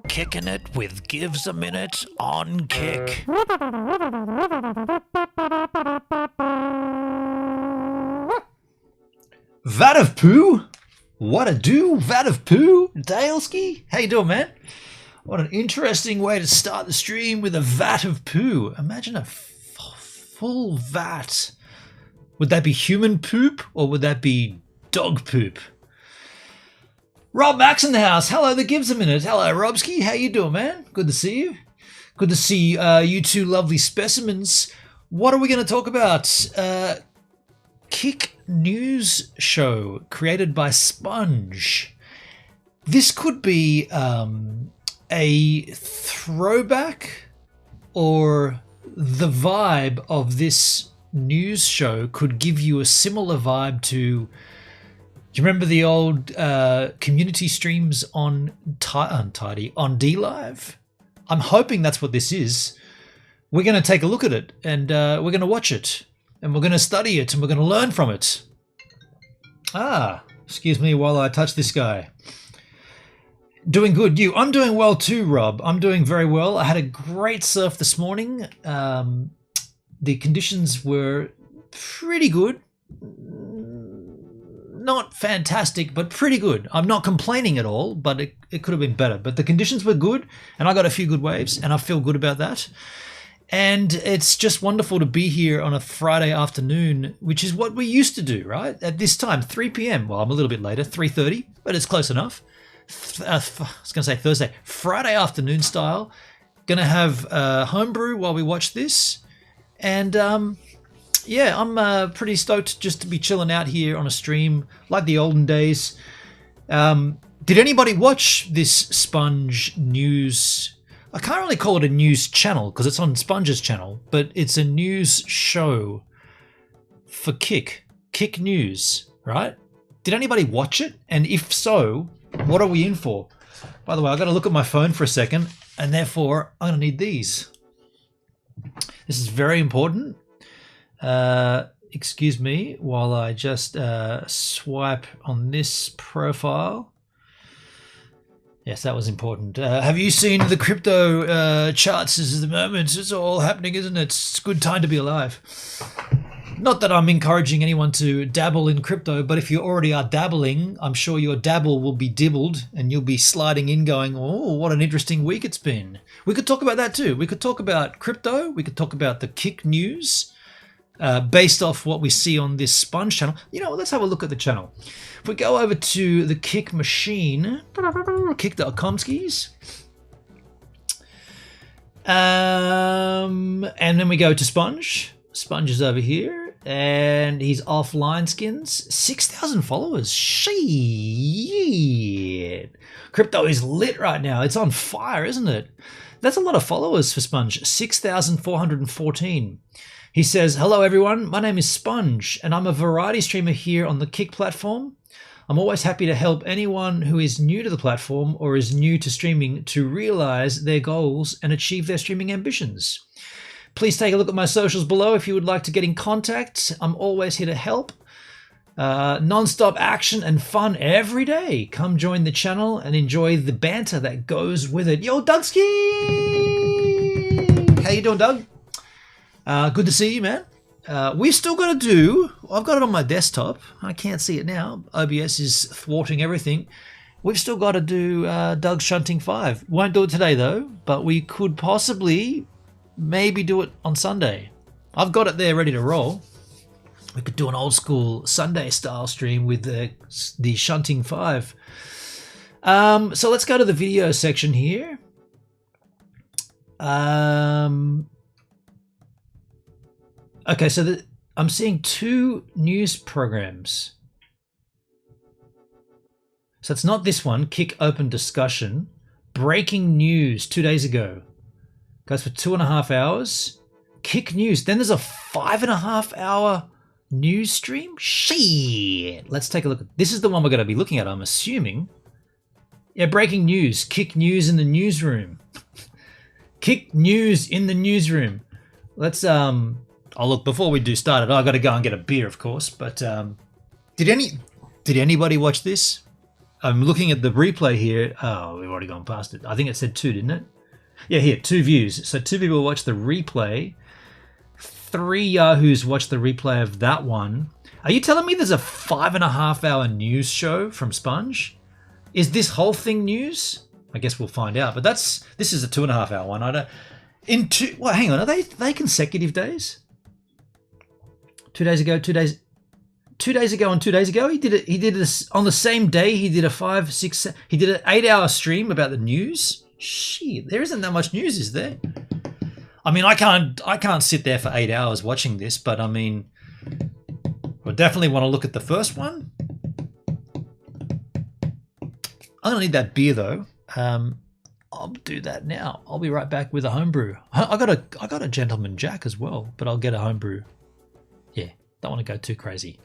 Kicking it with Gives a Minute on Kick. Vat of poo? What a do? Vat of poo? Daleski? How you doing, man? What an interesting way to start the stream with a vat of poo. Imagine a full vat. Would that be human poop or would that be dog poop? Rob Max in the house. Hello, that gives a minute. Hello, Robski. How you doing, man? Good to see you. Good to see you two lovely specimens What are we going to talk about? Kick News Show created by Sponge. This could be a throwback, or the vibe of this news show could give you a similar vibe to... Do you remember the old community streams on DLive? I'm hoping that's what this is. We're going to take a look at it, and we're going to watch it, and we're going to study it, and we're going to learn from it. Excuse me while I touch this guy. Doing good. You? I'm doing well too, Rob. I'm doing very well. I had a great surf this morning. The conditions were pretty good. Not fantastic, but pretty good. I'm not complaining at all, but it could have been better. But the conditions were good, and I got a few good waves, and I feel good about that. And it's just wonderful to be here on a Friday afternoon, which is what we used to do, right? At this time, 3 p.m. Well, I'm a little bit later, 3:30, but it's close enough. I was going to say Thursday. Friday afternoon style. Going to have homebrew while we watch this. And yeah, I'm pretty stoked just to be chilling out here on a stream like the olden days. Did anybody watch this Sponge news? I can't really call it a news channel because it's on Sponge's channel, but it's a news show for Kick News, right? Did anybody watch it? And if so, what are we in for? By the way, I've got to look at my phone for a second, and therefore I'm going to need these. This is very important. Excuse me while I just swipe on this profile. Yes, that was important. Have you seen the crypto charts at the moment? It's all happening, isn't it? It's a good time to be alive. Not that I'm encouraging anyone to dabble in crypto, but if you already are dabbling, I'm sure your dabble will be dibbled and you'll be sliding in going, oh, what an interesting week it's been. We could talk about that too. We could talk about crypto. We could talk about the Kick News based off what we see on this Sponge channel. You know, let's have a look at the channel. If we go over to the Kick machine, kick.com skis, and then we go to Sponge. Sponge is over here. And he's offline skins. 6,000 followers. Shit. Crypto is lit right now. It's on fire, isn't it? That's a lot of followers for Sponge. 6,414. He says, hello everyone. My name is Sponge and I'm a variety streamer here on the Kick platform. I'm always happy to help anyone who is new to the platform or is new to streaming to realize their goals and achieve their streaming ambitions. Please take a look at my socials below if you would like to get in contact. I'm always here to help. Non-stop action and fun every day. Come join the channel and enjoy the banter that goes with it. Yo, Dougski! How you doing, Doug? Good to see you, man. We've still got to do... I've got it on my desktop. I can't see it now. OBS is thwarting everything. We've still got to do Doug's Shunting 5. Won't do it today, though, but we could possibly... maybe do it on Sunday. I've got it there ready to roll. We could do an old school Sunday style stream with the Shunting 5. So let's go to the video section here. Okay, so I'm seeing 2 news programs. So it's not this one, Kick Open Discussion. Breaking news 2 days ago. Goes for 2.5 hours. Kick News. Then there's a 5.5 hour news stream. Shit. Let's take a look. This is the one we're going to be looking at, I'm assuming. Yeah, breaking news. Kick News in the newsroom. Kick News in the newsroom. Let's oh look, before we do start it, I've got to go and get a beer, of course. But did anybody watch this? I'm looking at the replay here. Oh, we've already gone past it. I think it said 2, didn't it? Yeah, here, 2 views. So 2 people watched the replay. 3 Yahoos watched the replay of that one. Are you telling me there's a 5.5 hour news show from Sponge? Is this whole thing news? I guess we'll find out. But this is a 2.5 hour one. Well, hang on. Are they consecutive days? 2 days ago, 2 days. 2 days ago and 2 days ago, he did this on the same day. He did a 5, 6. He did an 8 hour stream about the news. Shit, there isn't that much news, is there? I mean, I can't sit there for 8 hours watching this, but I mean, I definitely want to look at the first one. I'm gonna need that beer though. I'll do that now. I'll be right back with a homebrew. I got a Gentleman Jack as well, but I'll get a homebrew. Yeah, don't want to go too crazy.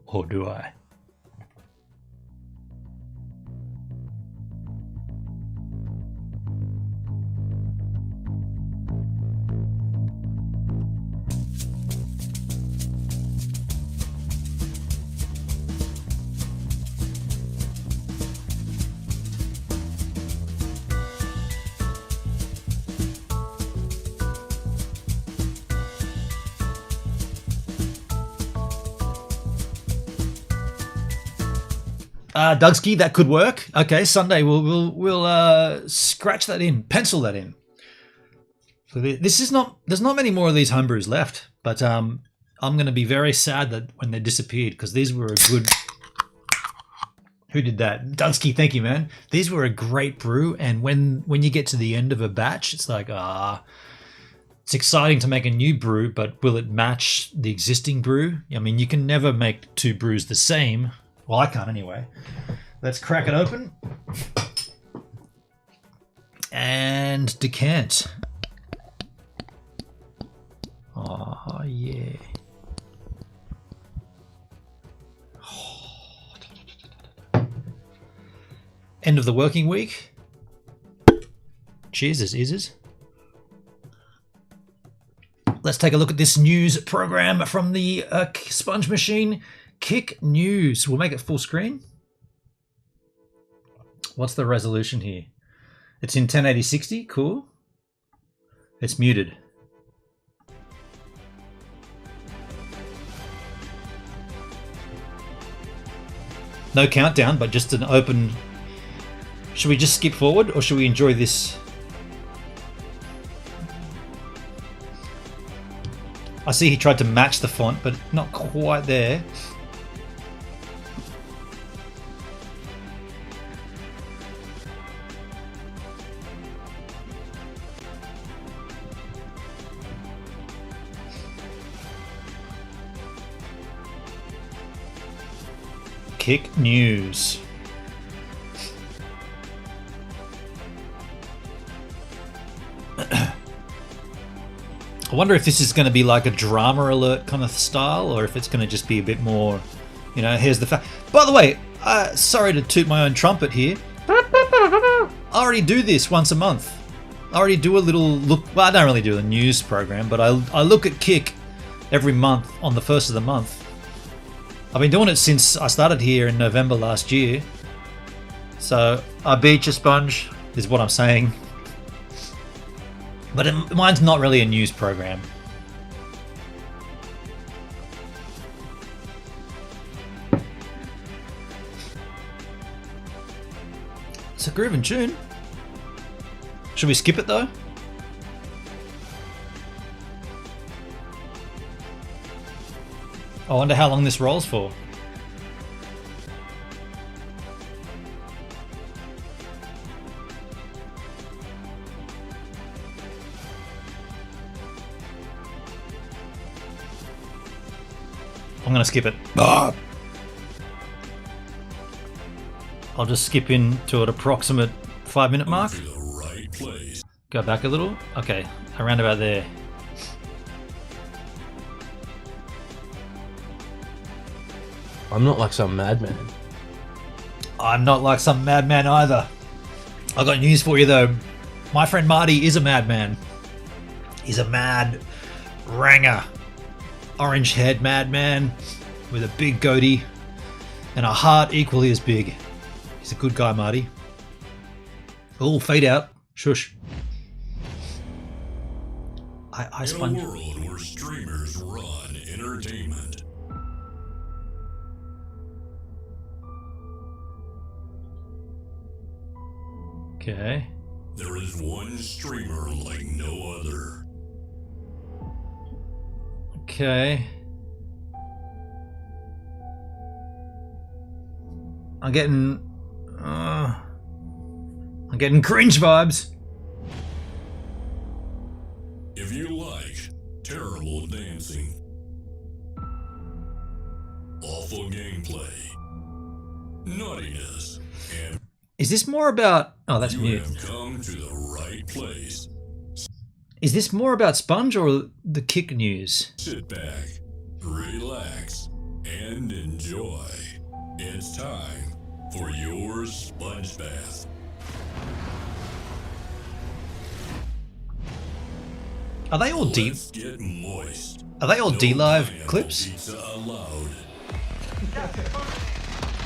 Or do I? Dougski, that could work. Okay, Sunday we'll scratch that in, pencil that in. So this is not. There's not many more of these homebrews left, but I'm going to be very sad that when they disappeared because these were a good. Who did that? Dougski, thank you, man. These were a great brew, and when you get to the end of a batch, it's like it's exciting to make a new brew, but will it match the existing brew? I mean, you can never make two brews the same. Well, I can't anyway. Let's crack it open. And decant. Oh, yeah. End of the working week. Cheers, is. Let's take a look at this news program from the Sponge Machine. Kick News. We'll make it full screen. What's the resolution here? It's in 1080-60. Cool. It's muted. No countdown, but just an open... Should we just skip forward or should we enjoy this? I see he tried to match the font, but not quite there. Kick News. I wonder if this is going to be like a drama alert kind of style, or if it's going to just be a bit more, you know, here's the fact. By the way, sorry to toot my own trumpet here. I already do this once a month. I already do a little look. Well, I don't really do a news program, but I look at Kick every month on the first of the month. I've been doing it since I started here in November last year. So I beat you, Sponge, is what I'm saying. But mine's not really a news program. It's a grooving tune. Should we skip it though? I wonder how long this rolls for. I'm gonna skip it. I'll just skip in to an approximate 5-minute mark. Right place. Go back a little. Okay, around about there. I'm not like some madman. I'm not like some madman either. I got news for you though. My friend Marty is a madman. He's a mad ranger. Orange-haired madman with a big goatee and a heart equally as big. He's a good guy, Marty. Oh, fade out. Shush. I In a Sponge. world where streamers run entertainment. Okay. There is one streamer like no other. Okay. I'm getting cringe vibes. If you like terrible dancing, awful gameplay, naughtiness, and Is this more about... Oh, that's you mute. have come to the right place. Is this more about Sponge or the kick news? Sit back, relax, and enjoy. It's time for your sponge bath. Are they all D? Let's get moist. Are they all No D-Live pineapple clips? Pizza allowed.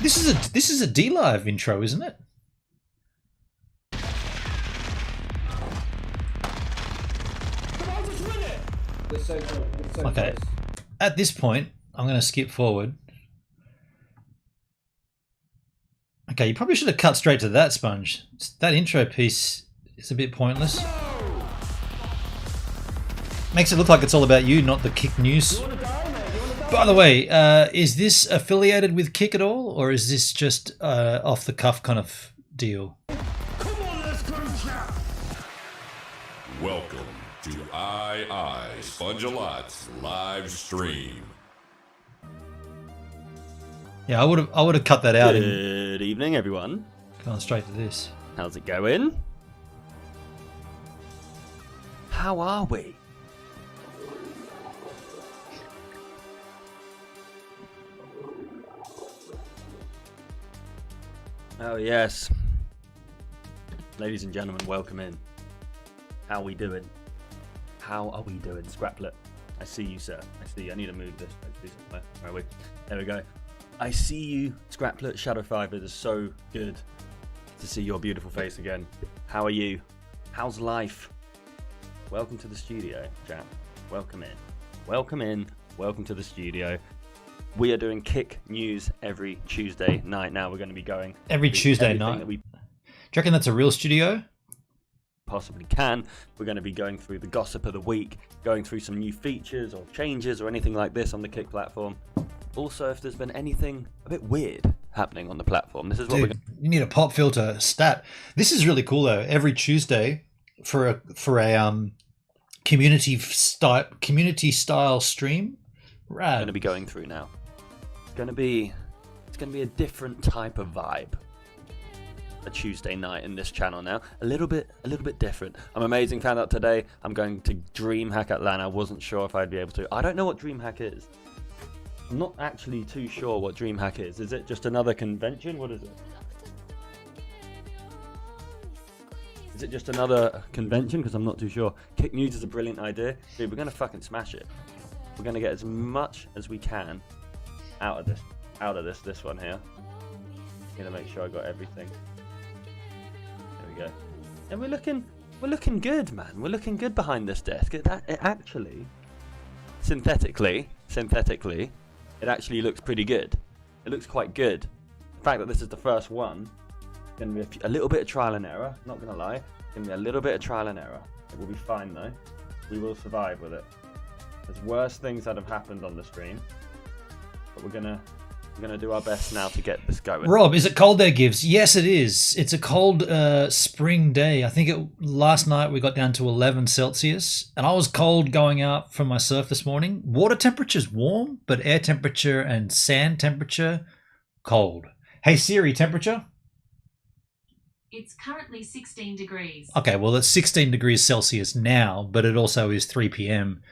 This is a D-Live intro, isn't it? Okay. At this point, I'm going to skip forward. Okay, you probably should have cut straight to that, Sponge. That intro piece is a bit pointless. Makes it look like it's all about you, not the Kick news. By the way, is this affiliated with Kick at all, or is this just off the cuff kind of deal? Welcome to I Sponge-A-Lot's live stream. Yeah, I would have cut that out and Good evening, everyone. gone straight to this. How's it going? How are we? Oh, yes. Ladies and gentlemen, welcome in. How we doing? How are we doing? Scraplet, I see you, sir. I see you. I need to move this. Where are we? There we go. I see you, Scraplet. Shadow 5, it is so good to see your beautiful face again. How are you? How's life? Welcome to the studio, chap. Welcome in. Welcome in. Welcome to the studio. We are doing Kick News every Tuesday night. Now we're going to be going Every through Tuesday everything night. that we Do you reckon that's a real studio? possibly can. We're going to be going through the gossip of the week, going through some new features or changes or anything like this on the Kick platform. Also, if there's been anything a bit weird happening on the platform, this is what we're Dude, going you need a pop filter stat. This is really cool though. Every Tuesday for a community style stream. Rad. to be going through now. It's going to be a different type of vibe. A Tuesday night in this channel now, a little bit different. I'm amazing. Found out today I'm going to DreamHack Atlanta. I wasn't sure if I'd be able to. I don't know what DreamHack is. I'm not actually too sure what DreamHack is. Is it just another convention? What is it? Is it just another convention? Because I'm not too sure. Kick News is a brilliant idea. Dude, we're going to fucking smash it. We're going to get as much as we can out of this one here. Gonna make sure I got everything. There we go. And we're looking good, man. We're looking good behind this desk. It actually, synthetically, it actually looks pretty good. It looks quite good. The fact that this is the first one, gonna be a little bit of trial and error. Not gonna lie, gonna be a little bit of trial and error. It will be fine though. We will survive with it. There's worse things that have happened on the stream, but we're gonna do our best now to get this going. Rob, is it cold there, Gibbs? Yes, it is. It's a cold spring day. I think last night we got down to 11 Celsius, and I was cold going out from my surf this morning. Water temperature's warm, but air temperature and sand temperature, cold. Hey Siri, temperature? It's currently 16 degrees. Okay, well it's 16 degrees Celsius now, but it also is 3 p.m.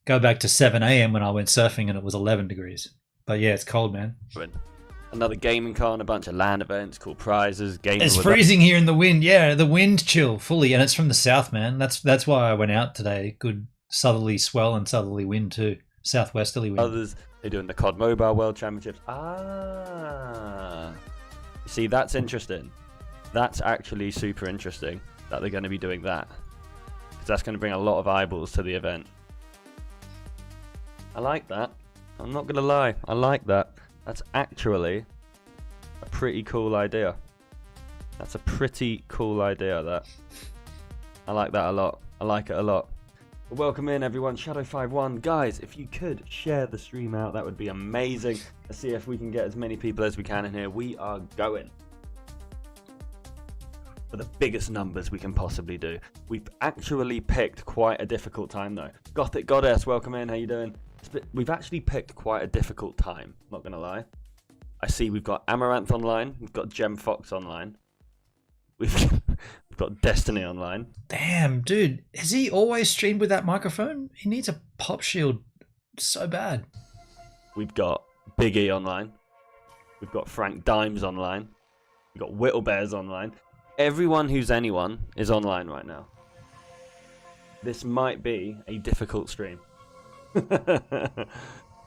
Go back to 7 a.m. when I went surfing and it was 11 degrees. But yeah, it's cold, man. Another gaming con, a bunch of LAN events, cool prizes, gaming. It's freezing here in the wind. Yeah, the wind chill fully, and it's from the south, man. That's why I went out today. Good southerly swell and southerly wind too. Southwesterly wind. Others, they're doing the COD Mobile World Championships. See, that's interesting. That's actually super interesting that they're going to be doing that, because that's going to bring a lot of eyeballs to the event. I like that. I'm not going to lie. I like that. That's actually a pretty cool idea. That's a pretty cool idea, that. I like that a lot. I like it a lot. But welcome in, everyone. Shadow51. Guys, if you could share the stream out, that would be amazing. Let's see if we can get as many people as we can in here. We are going. for the biggest numbers we can possibly do. We've actually picked quite a difficult time though. Gothic Goddess, welcome in, how you doing? We've actually picked quite a difficult time, not gonna lie. I see we've got Amaranth online, we've got Gem Fox online, we've got Destiny online. Damn, dude, has he always streamed with that microphone? He needs a pop shield so bad. We've got Big E online, we've got Frank Dimes online, we've got Whittle Bears online. Everyone who's anyone is online right now. This might be a difficult stream.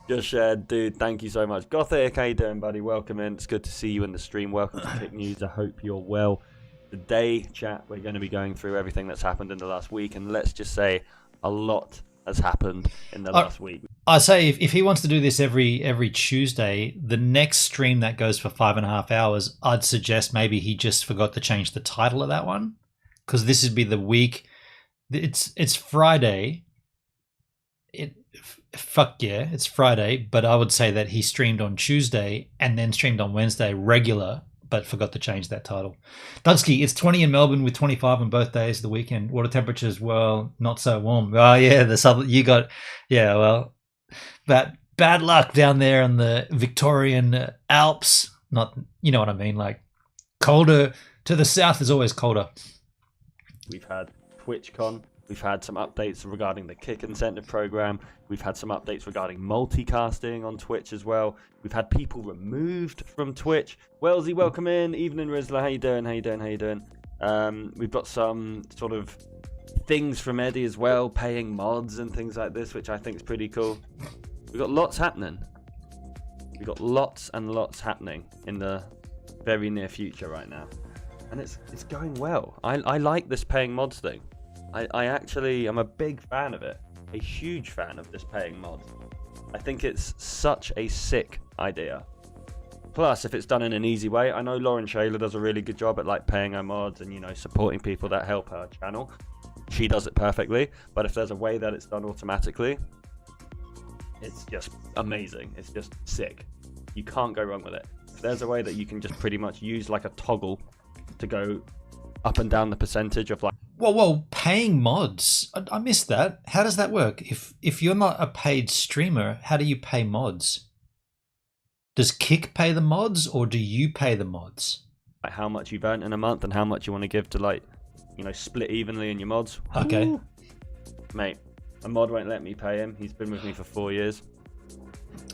Just shared, dude. Thank you so much. Gothic, how you doing, buddy? Welcome in. It's good to see you in the stream. Welcome to Kick News. I hope you're well. Today, chat, we're going to be going through everything that's happened in the last week, and let's just say a lot has happened in the last week. I say if he wants to do this every Tuesday, the next stream that goes for 5.5 hours, I'd suggest maybe he just forgot to change the title of that one, because this would be the week. It's Friday. Fuck yeah, it's Friday. But I would say that he streamed on Tuesday and then streamed on Wednesday regular, but forgot to change that title. Dunsky, it's 20 in Melbourne with 25 on both days of the weekend. Water temperatures, well, not so warm. Oh yeah, well, that bad luck down there in the Victorian Alps. Not, you know what I mean, like colder. To the south is always colder. We've had TwitchCon. We've had some updates regarding the Kick Incentive program. We've had some updates regarding multicasting on Twitch as well. We've had people removed from Twitch. Wellesley, welcome in. Evening, Rizla. How you doing? We've got some sort of things from Eddie as well, paying mods and things like this, which I think is pretty cool. We've got lots happening. We've got lots and lots happening in the very near future right now. And it's going well. I like this paying mods thing. I actually am a big fan of it. A huge fan of this paying mod. I think it's such a sick idea. Plus, if it's done in an easy way, I know Lauren Shayler does a really good job at like paying her mods and, you know, supporting people that help her channel. She does it perfectly. But if there's a way that it's done automatically, it's just amazing. It's just sick. You can't go wrong with it. If there's a way that you can just pretty much use like a toggle to go up and down the percentage of like. Whoa, paying mods. I missed that. How does that work? If you're not a paid streamer, how do you pay mods? Does Kick pay the mods or do you pay the mods? Like how much you've earned in a month and how much you want to give to, like, you know, split evenly in your mods. Okay. Ooh. Mate, a mod won't let me pay him. He's been with me for 4 years.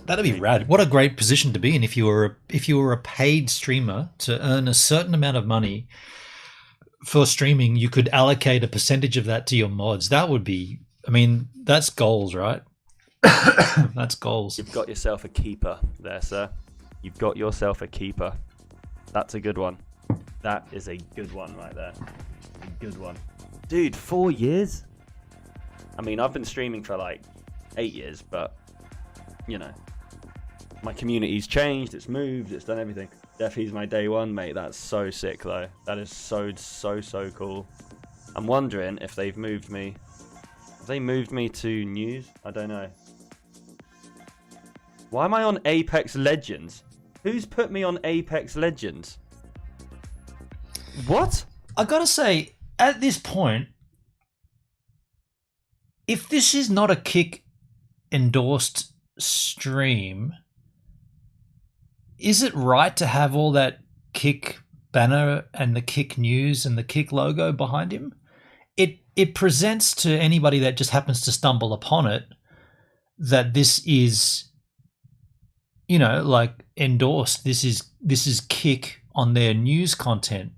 That'd be rad. What a great position to be in if you were a paid streamer to earn a certain amount of money. For streaming, you could allocate a percentage of that to your mods. That would be, I mean, that's goals, right? That's goals. You've got yourself a keeper there, sir. You've got yourself a keeper. That's a good one. That is a good one right there. A good one. Dude, 4 years? I mean, I've been streaming for like 8 years, but, you know, my community's changed, it's moved, it's done everything. Def, he's my day one, mate. That's so sick, though. That is so cool. I'm wondering if they've moved me. Have they moved me to news? I don't know. Why am I on Apex Legends? Who's put me on Apex Legends? What? I gotta say, at this point, if this is not a Kick endorsed stream, is it right to have all that Kick banner and the Kick news and the Kick logo behind him? It presents to anybody that just happens to stumble upon it that this is, you know, like endorsed. This is Kick on their news content.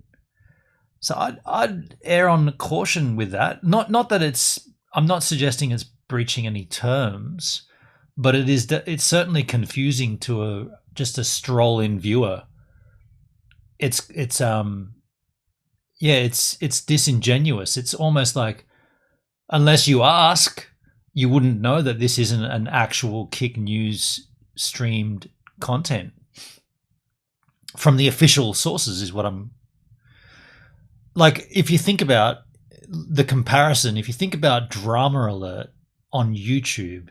So I'd err on caution with that. Not that I'm not suggesting it's breaching any terms, but it's certainly confusing to just a stroll-in viewer. It's disingenuous. It's almost like, unless you ask, you wouldn't know that this isn't an actual Kick News streamed content from the official sources, is what I'm like. If you think about the comparison, if you think about Drama Alert on YouTube,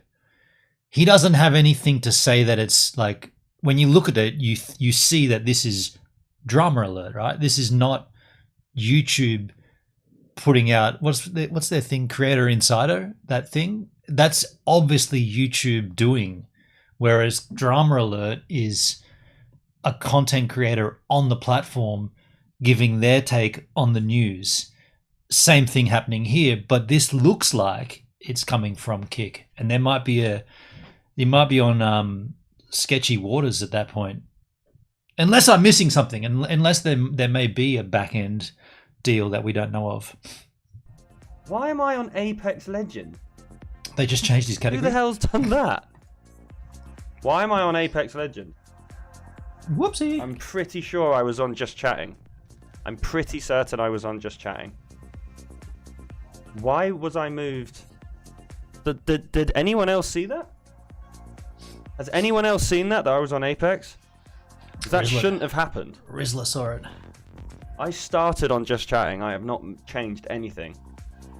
he doesn't have anything to say that it's like, when you look at it, you see that this is Drama Alert, right? This is not YouTube putting out what's their thing, Creator Insider, that thing. That's obviously YouTube doing, whereas Drama Alert is a content creator on the platform giving their take on the news. Same thing happening here, but this looks like it's coming from Kick, and you might be on sketchy waters at that point, unless I'm missing something, and unless there may be a back end deal that we don't know of. Why am I on Apex Legends? They just changed his category. Who the hell's done that? Why am I on Apex Legends? Whoopsie. I'm pretty sure I was on Just Chatting. I'm pretty certain I was on Just Chatting. Why was I moved? Did anyone else see that? Has anyone else seen that I was on Apex? 'Cause that shouldn't have happened. Rizzler saw it. I started on Just Chatting. I have not changed anything.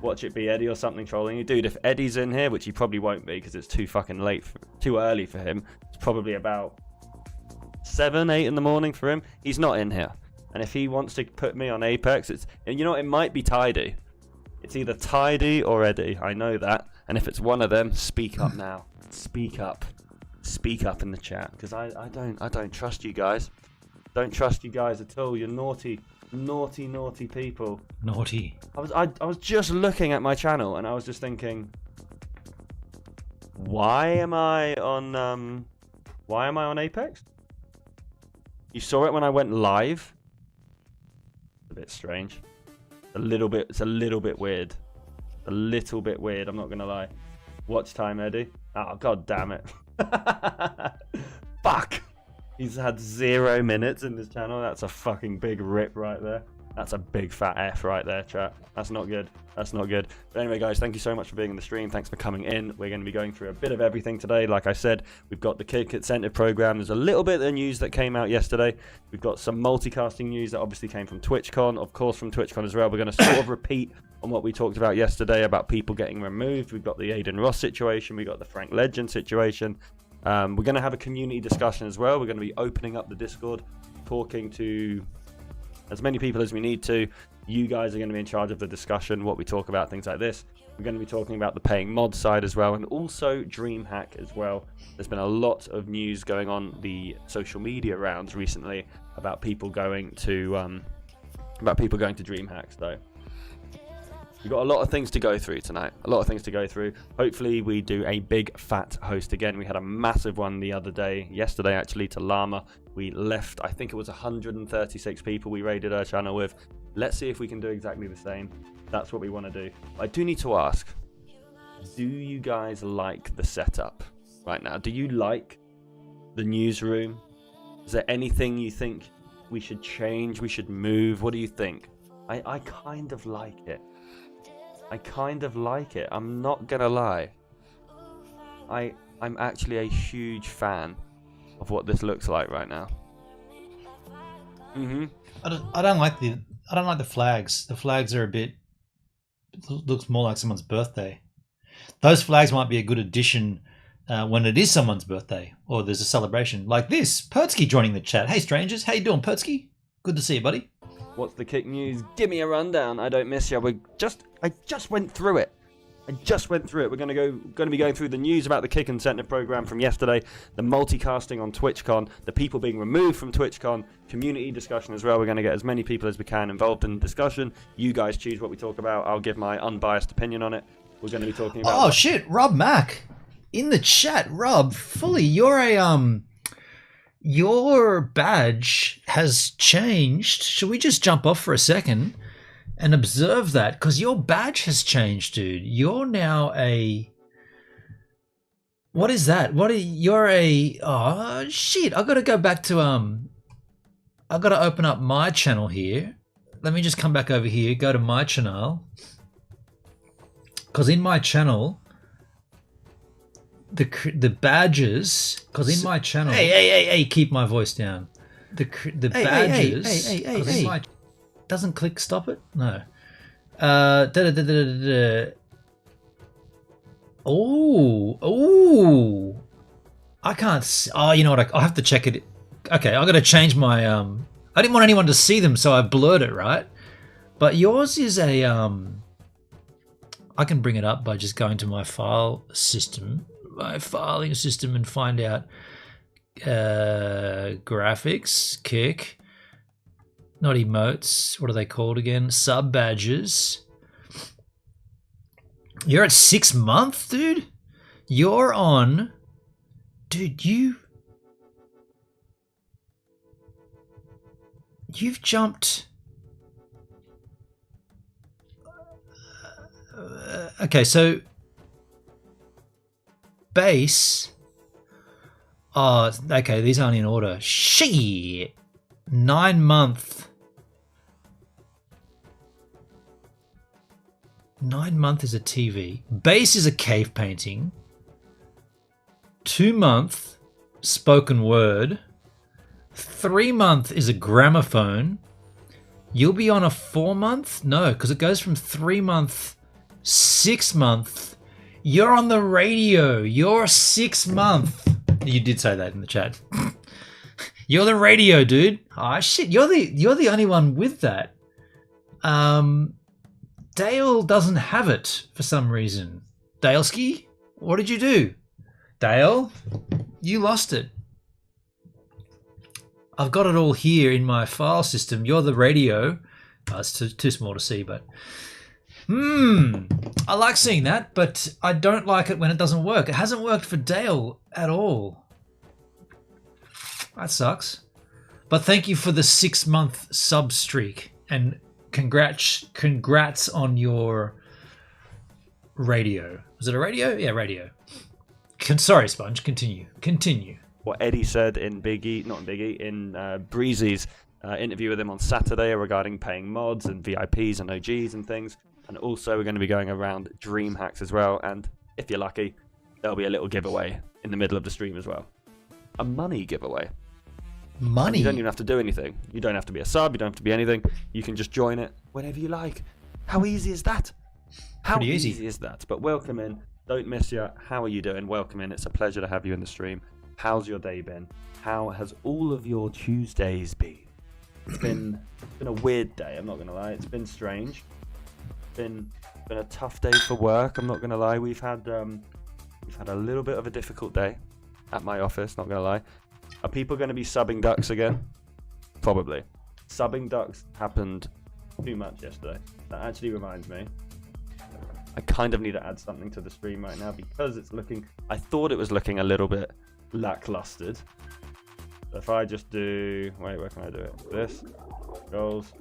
Watch it be Eddie or something trolling you. Dude, if Eddie's in here, which he probably won't be because it's too fucking late, too early for him. It's probably about 7, 8 in the morning for him. He's not in here. And if he wants to put me on Apex, and you know, it might be Tidy. It's either Tidy or Eddie. I know that. And if it's one of them, speak up now. Speak up. Speak up in the chat. Because I don't trust you guys. Don't trust you guys at all. You're naughty people. Naughty. I was just looking at my channel and I was just thinking, why am I on Apex? You saw it when I went live. A bit strange. It's a little bit weird. A little bit weird, I'm not gonna lie. Watch time, Eddie. Oh, god damn it. Fuck. He's had 0 minutes in this channel. That's a fucking big rip right there. That's a big fat F right there, chat. That's not good. That's not good. But anyway, guys, thank you so much for being in the stream. Thanks for coming in. We're going to be going through a bit of everything today. Like I said, we've got the Kick Incentive Program. There's a little bit of news that came out yesterday. We've got some multicasting news that obviously came from TwitchCon. Of course, from TwitchCon as well. We're going to sort of repeat on what we talked about yesterday about people getting removed. We've got the Aiden Ross situation. We've got the Frank Legend situation. We're going to have a community discussion as well. We're going to be opening up the Discord, talking to as many people as we need to. You guys are going to be in charge of the discussion, what we talk about, things like this. We're going to be talking about the paying mod side as well, and also DreamHack as well. There's been a lot of news going on the social media rounds recently about people going to DreamHack. So we've got a lot of things to go through tonight. A lot of things to go through. Hopefully we do a big fat host again. We had a massive one the other day, yesterday actually, to Llama. We left, I think it was 136 people we raided our channel with. Let's see if we can do exactly the same. That's what we want to do. I do need to ask, do you guys like the setup right now? Do you like the newsroom? Is there anything you think we should change, we should move? What do you think? I kind of like it. I kind of like it. I'm not gonna lie. I'm actually a huge fan of what this looks like right now. I don't like the flags. The flags are a bit, looks more like someone's birthday. Those flags might be a good addition when it is someone's birthday or there's a celebration like this. Pertsky joining the chat. Hey strangers, how you doing, Pertsky? Good to see you, buddy. What's the Kick news? Give me a rundown. I don't miss you. I just went through it. We're going to be going through the news about the Kick Incentive Program from yesterday, the multicasting on TwitchCon, the people being removed from TwitchCon, community discussion as well. We're going to get as many people as we can involved in the discussion. You guys choose what we talk about. I'll give my unbiased opinion on it. We're going to be talking about... Oh shit, Rob Mack in the chat. Rob, fully, your badge has changed. Should we just jump off for a second and observe that? Because your badge has changed, dude. You're now a... What is that? You're a... Oh, shit. I got to go back to... I got to open up my channel here. Let me just come back over here. Go to my channel. Because in my channel... The badges, because in my channel, hey, keep my voice down. The badges, hey, doesn't click stop it? No. Oh, I can't. Oh, you know what? I'll have to check it. Okay, I got to change my. I didn't want anyone to see them, so I blurred it. Right. But yours is a I can bring it up by just going to my filing system, and find out graphics, kick, not emotes. What are they called again? Sub badges. You're at 6 months, dude. You're on, dude. You've jumped. Okay, so base. Oh, okay. These aren't in order. Shit. 9 month. 9 month is a TV. Base is a cave painting. 2 month spoken word. 3 month is a gramophone. You'll be on a 4 month? No, because it goes from 3 month, 6 month. You're on the radio. You're 6 month. You did say that in the chat. You're the radio, dude. Ah, shit. You're the only one with that. Dale doesn't have it for some reason. Daleski, what did you do? Dale, you lost it. I've got it all here in my file system. You're the radio. Oh, it's too small to see, but I like seeing that, but I don't like it when it doesn't work. It hasn't worked for Dale at all. That sucks. But thank you for the 6 month sub streak, and congrats on your radio. Was it a radio? Yeah, radio. Sorry, Sponge. Continue. What Eddie said in Breezy's interview with him on Saturday regarding paying mods and VIPs and OGs and things. And also we're going to be going around dream hacks as well. And if you're lucky, there'll be a little giveaway in the middle of the stream as well. A money giveaway. Money? And you don't even have to do anything. You don't have to be a sub. You don't have to be anything. You can just join it whenever you like. How easy is that? How easy is that? But welcome in. Don't miss you. How are you doing? Welcome in. It's a pleasure to have you in the stream. How's your day been? How has all of your Tuesdays been? It's been a weird day, I'm not gonna lie. It's been strange. It's been a tough day for work, I'm not gonna lie. We've had a little bit of a difficult day at my office, not gonna lie. Are people gonna be subbing ducks again? Probably. Subbing ducks happened too much yesterday. That actually reminds me. I kind of need to add something to the stream right now because I thought it was looking a little bit lacklustered. So if I just do, where can I do it? This, goals.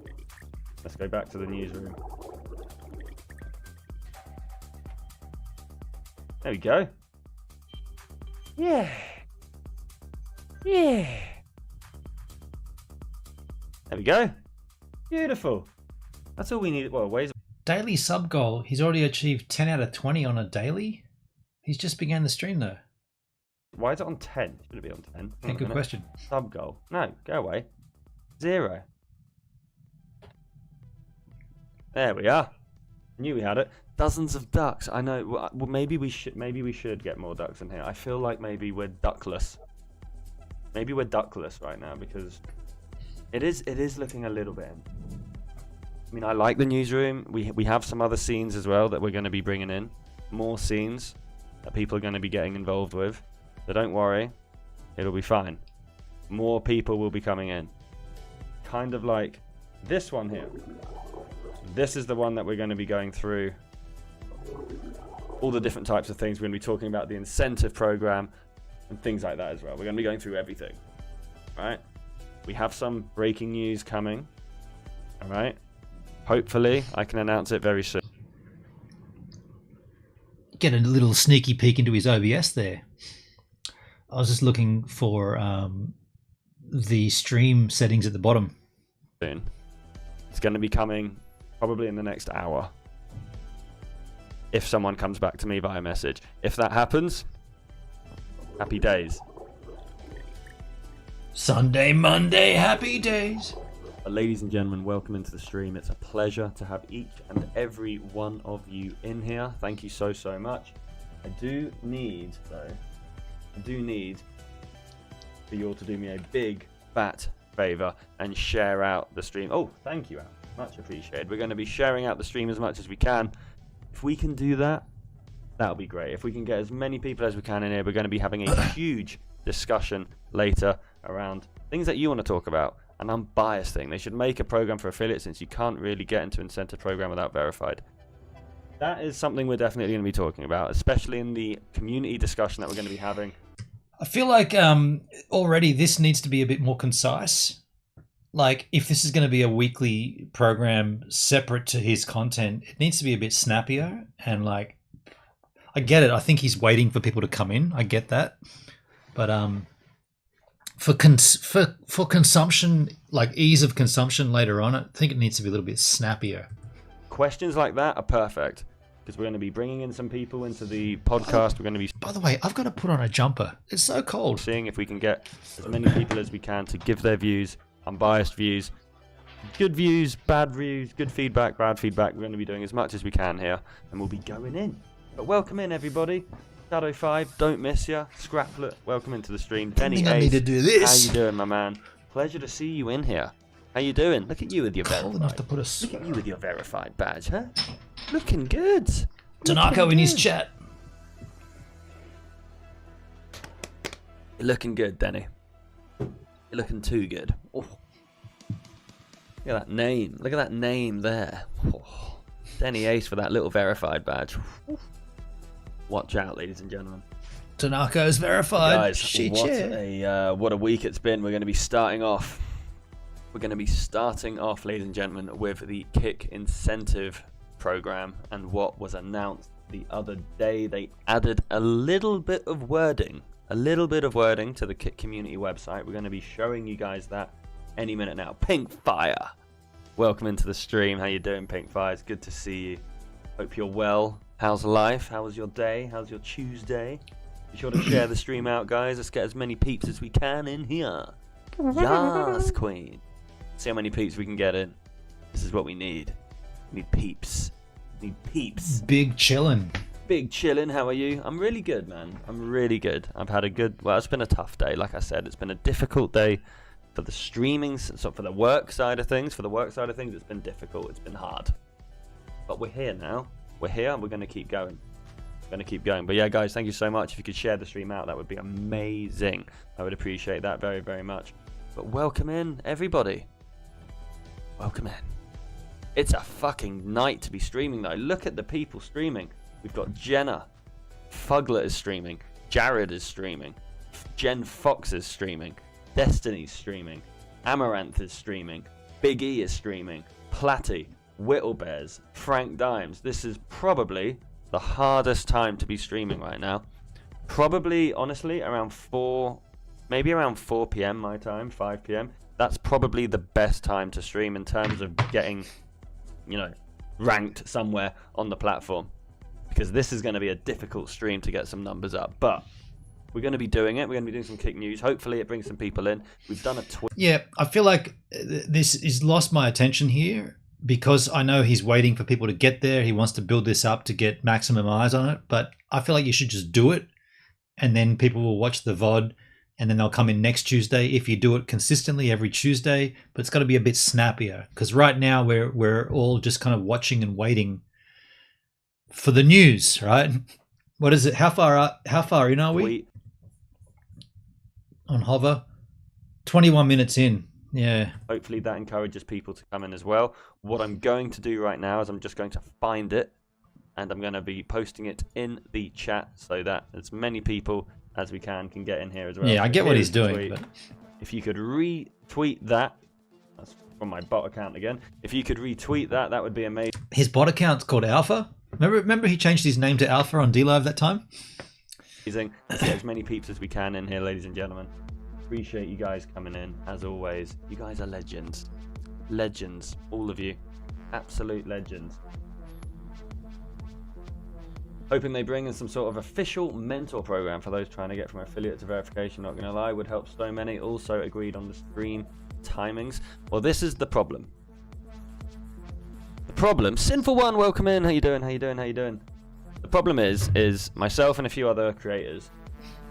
Let's go back to the newsroom. There we go. Yeah. There we go. Beautiful. That's all we need. Well, ways. Daily sub goal. He's already achieved 10 out of 20 on a daily. He's just began the stream though. Why is it on 10? Should it be on 10? Okay, good question. Sub goal. No, go away. 0. There we are. Knew we had it. Dozens of ducks. I know. Well, maybe we should get more ducks in here. I feel like maybe we're duckless. Maybe we're duckless right now because it is looking a little bit. I mean, I like the newsroom. We have some other scenes as well that we're going to be bringing in. More scenes that people are going to be getting involved with. So don't worry, it'll be fine. More people will be coming in. Kind of like this one here. This is the one that we're going to be going through all the different types of things. We're going to be talking about the incentive program and things like that as well. We're going to be going through everything. All right? We have some breaking news coming. All right? Hopefully, I can announce it very soon. Get a little sneaky peek into his OBS there. I was just looking for the stream settings at the bottom. Soon. It's going to be coming probably in the next hour. If someone comes back to me via message. If that happens, happy days. Sunday, Monday, happy days. Ladies and gentlemen, welcome into the stream. It's a pleasure to have each and every one of you in here. Thank you so much. I do need for you all to do me a big fat favor and share out the stream. Oh, thank you, Al. Much appreciated. We're going to be sharing out the stream as much as we can. If we can do that, that'll be great. If we can get as many people as we can in here, we're going to be having a huge discussion later around things that you want to talk about. An unbiased thing. They should make a program for affiliates, since you can't really get into incentive program without verified. That is something we're definitely going to be talking about, especially in the community discussion that we're going to be having. I feel like already this needs to be a bit more concise. Like, if this is going to be a weekly program separate to his content, it needs to be a bit snappier. And like, I get it. I think he's waiting for people to come in. I get that. But for consumption, like ease of consumption later on, I think it needs to be a little bit snappier. Questions like that are perfect, because we're going to be bringing in some people into the podcast. We're going to be, by the way, I've got to put on a jumper. It's so cold. seeing if we can get as many people as we can to give their views, unbiased views, good views, bad views, good feedback, bad feedback. We're going to be doing as much as we can here, and we'll be going in. But welcome in, everybody. Shadow 5, don't miss ya. Scraplet, welcome into the stream. Benny I need to do this. How you doing, my man? Pleasure to see you in here. How you doing? Look at you with your Cold enough verified. to put a Look at you with your verified badge, huh? Looking good. Tanaka in his chat. You're looking good, Denny. You're looking too good. Oh. Look at that name. Look at that name there. Oh. Denny Ace for that little verified badge. Watch out, ladies and gentlemen. Tanaka is verified. Guys, Shit, what a week it's been. We're going to be starting off. Ladies and gentlemen, with the Kick incentive program and what was announced the other day. They added a little bit of wording to the Kick community website. We're going to be showing you guys that any minute now. Pink Fire, welcome into the stream. How you doing, Pink Fire? It's good to see you. Hope you're well. How's life? How was your day? How's your Tuesday? Be sure to share the stream out, guys. Let's get as many peeps as we can in here. Yes, Queen. See how many peeps we can get in. This is what we need. We need peeps. We need peeps. Big chillin'. Big chillin'. How are you? I'm really good, man. I'm really good. I've had a good... Well, it's been a tough day. Like I said, it's been a difficult day for the streaming... So for the work side of things. It's been difficult. It's been hard. But we're here now. We're here and we're going to keep going. But yeah, guys, thank you so much. If you could share the stream out, that would be amazing. I would appreciate that very, very much. But welcome in, everybody. Welcome in. It's a fucking night to be streaming, though. Look at the people streaming. We've got Jenna. Fuglet is streaming. Jared is streaming. Jen Fox is streaming. Destiny's streaming. Amaranth is streaming. Big E is streaming. Platty. Whittlebears, Frank Dimes. This is probably the hardest time to be streaming right now. Probably, honestly, around 4 p.m. my time, 5 p.m. That's probably the best time to stream in terms of getting, ranked somewhere on the platform. Because this is going to be a difficult stream to get some numbers up. But we're going to be doing it. We're going to be doing some Kick news. Hopefully it brings some people in. We've done a tweet. Yeah, I feel like this has lost my attention here, because I know he's waiting for people to get there. He wants to build this up to get maximum eyes on it. But I feel like you should just do it, and then people will watch the VOD, and then they'll come in next Tuesday if you do it consistently every Tuesday. But it's got to be a bit snappier, because right now we're all just kind of watching and waiting for the news, right? What is it? How far in are we? On Hover? 21 minutes in. Yeah. Hopefully that encourages people to come in as well. What I'm going to do right now is I'm just going to find it, and I'm going to be posting it in the chat so that as many people as we can get in here as well. Yeah, I get what he's doing. But... If you could retweet that, that's from my bot account again. If you could retweet that, that would be amazing. His bot account's called Alpha. Remember he changed his name to Alpha on D-Live that time? Amazing. Let's get as many peeps as we can in here, ladies and gentlemen. Appreciate you guys coming in, as always. You guys are legends. Legends, all of you. Absolute legends. Hoping they bring in some sort of official mentor program for those trying to get from affiliate to verification. Not going to lie, would help so many. Also agreed on the stream timings. Well, this is the problem. The problem, Sinful One, welcome in. How you doing? The problem is myself and a few other creators,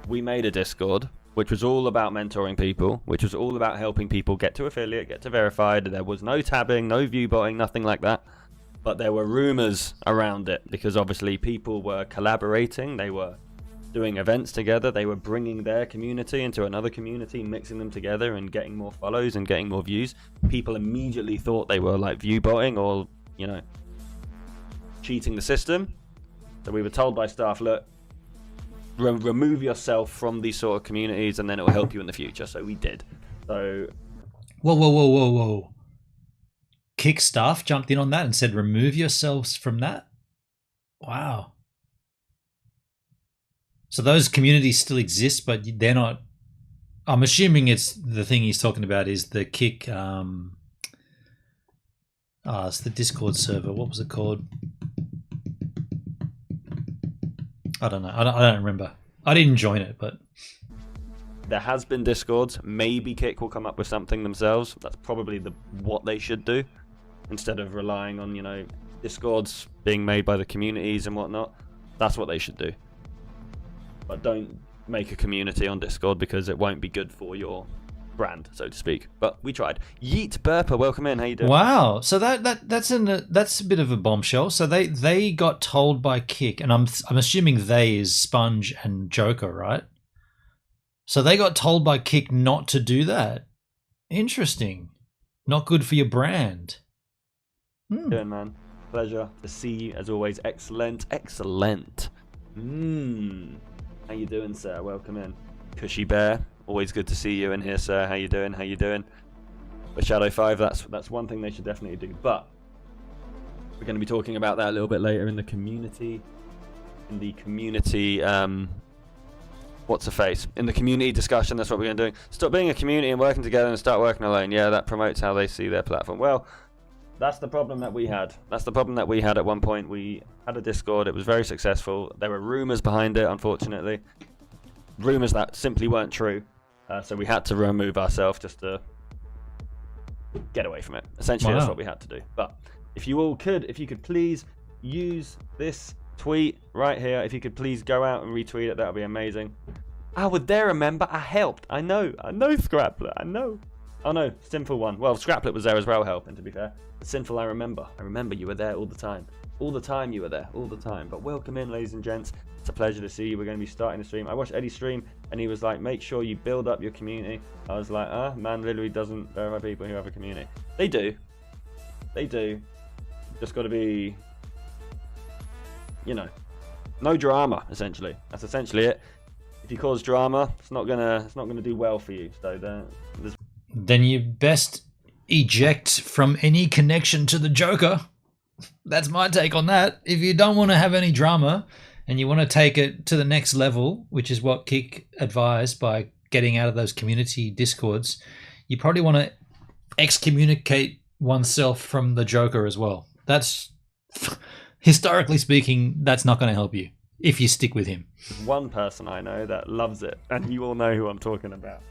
we made a Discord which was all about mentoring people, which was all about helping people get to affiliate, get to verified. There was no tabbing, no view botting, nothing like that. But there were rumors around it because obviously people were collaborating. They were doing events together. They were bringing their community into another community, mixing them together and getting more follows and getting more views. People immediately thought they were like view botting or, you know, cheating the system. So we were told by staff, look, remove yourself from these sort of communities and then it will help you in the future. So we did. So Whoa. Kick staff jumped in on that and said, remove yourselves from that? Wow. So those communities still exist, but they're not... I'm assuming it's the thing he's talking about is the Kick... it's the Discord server. What was it called? I don't know. I don't remember. I didn't join it, but... There has been Discords. Maybe Kick will come up with something themselves. That's probably what they should do. Instead of relying on, you know, Discords being made by the communities and whatnot. That's what they should do. But don't make a community on Discord because it won't be good for your brand, so to speak. But we tried. Yeet Burper, welcome in. How you doing? Wow. So that's a bit of a bombshell. So they got told by Kick, and I'm assuming they is Sponge and Joker, right? So they got told by Kick not to do that. Interesting. Not good for your brand. Good, man. Pleasure to see you as always. Excellent. How you doing, sir? Welcome in. Cushy Bear, always good to see you in here, sir. How you doing? But Shadow 5, that's one thing they should definitely do. But we're going to be talking about that a little bit later in the community. In the community discussion. That's what we're going to do. Stop being a community and working together and start working alone. Yeah, that promotes how they see their platform. Well, that's the problem that we had. At one point. We had a Discord. It was very successful. There were rumors behind it, unfortunately. Rumors that simply weren't true. So we had to remove ourselves just to get away from it. Essentially, That's what we had to do. But if you could please use this tweet right here. If you could please go out and retweet it, that would be amazing. I would there remember. I helped. I know, Scraplet. I know. Oh no, Sinful one. Well, Scraplet was there as well, helping, to be fair. But Sinful, I remember you were there all the time. All the time you were there, all the time. But welcome in, ladies and gents. It's a pleasure to see you. We're going to be starting the stream. I watched Eddie's stream, and he was like, make sure you build up your community. I was like, man literally doesn't verify people who have a community. They do. Just got to be, you know, no drama, essentially. That's essentially it. If you cause drama, it's not gonna do well for you. So then you best eject from any connection to the Joker. That's my take on that. If you don't want to have any drama and you want to take it to the next level, which is what Kick advised by getting out of those community Discords, you probably want to excommunicate oneself from the Joker as well. That's, historically speaking, that's not going to help you if you stick with him. One person I know that loves it, and you all know who I'm talking about.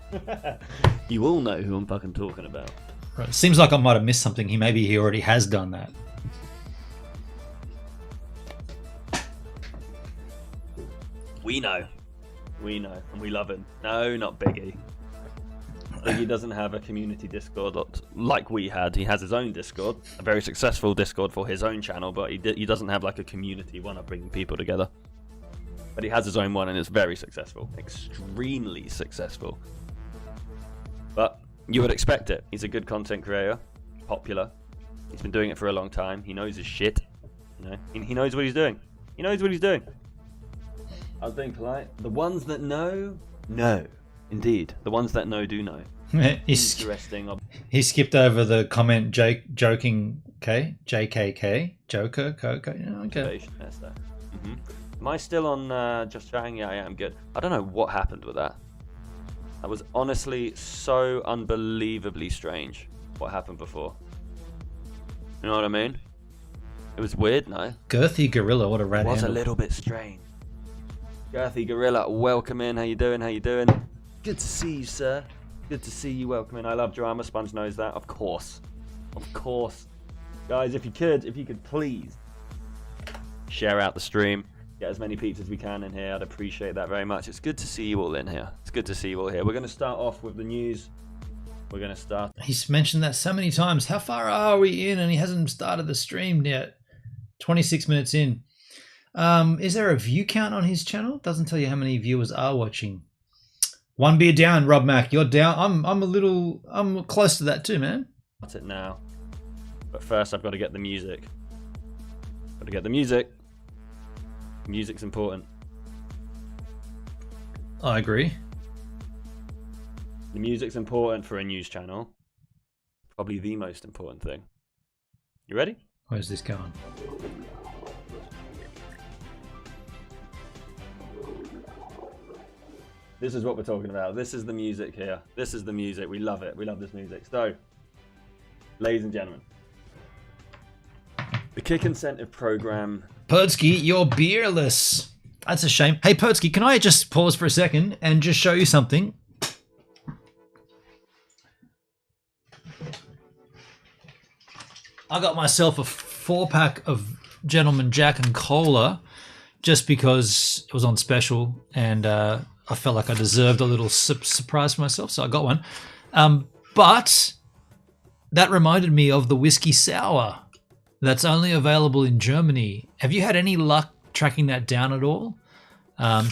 You all know who I'm fucking talking about. Right. Seems like I might have missed something. Maybe he already has done that. We know, and we love him. No, not Biggie. Biggie doesn't have a community Discord like we had. He has his own Discord, a very successful Discord for his own channel, but he doesn't have like a community one of bringing people together. But he has his own one, and it's very successful, extremely successful. But you would expect it. He's a good content creator, popular. He's been doing it for a long time. He knows his shit. You know, he knows what he's doing. I was being polite. The ones that know. Indeed. The ones that know do know. Interesting. He skipped over the comment joking JKK. Joker. Okay. Am I still on just chatting? Yeah, I am. Good. I don't know what happened with that. That was honestly so unbelievably strange. What happened before? You know what I mean? It was weird, no? Girthy Gorilla, what a rat. It was a little bit strange. Girthy Gorilla, welcome in. How you doing? Good to see you, sir. Good to see you. Welcome in. I love drama. Sponge knows that. Of course. Guys, if you could please share out the stream. get as many peeps as we can in here. I'd appreciate that very much. It's good to see you all in here. It's good to see you all here. We're going to start off with the news. We're going to start. He's mentioned that so many times. How far are we in? And he hasn't started the stream yet. 26 minutes in. Is there a view count on his channel? Doesn't tell you how many viewers are watching. One beer down, Rob Mac. You're down. I'm close to that too, man. That's it now. But first, I've got to get the music. Got to get the music. Music's important. I agree. The music's important for a news channel. Probably the most important thing. You ready? Where's this going? This is what we're talking about. This is the music here. This is the music. We love it. We love this music. So, ladies and gentlemen, the Kick Incentive Program. Perdsky, you're beerless. That's a shame. Hey, Perdsky, can I just pause for a second and just show you something? I got myself a 4-pack of Gentleman Jack and Cola just because it was on special and I felt like I deserved a little surprise for myself, so I got one. But that reminded me of the whiskey sour that's only available in Germany. Have you had any luck tracking that down at all?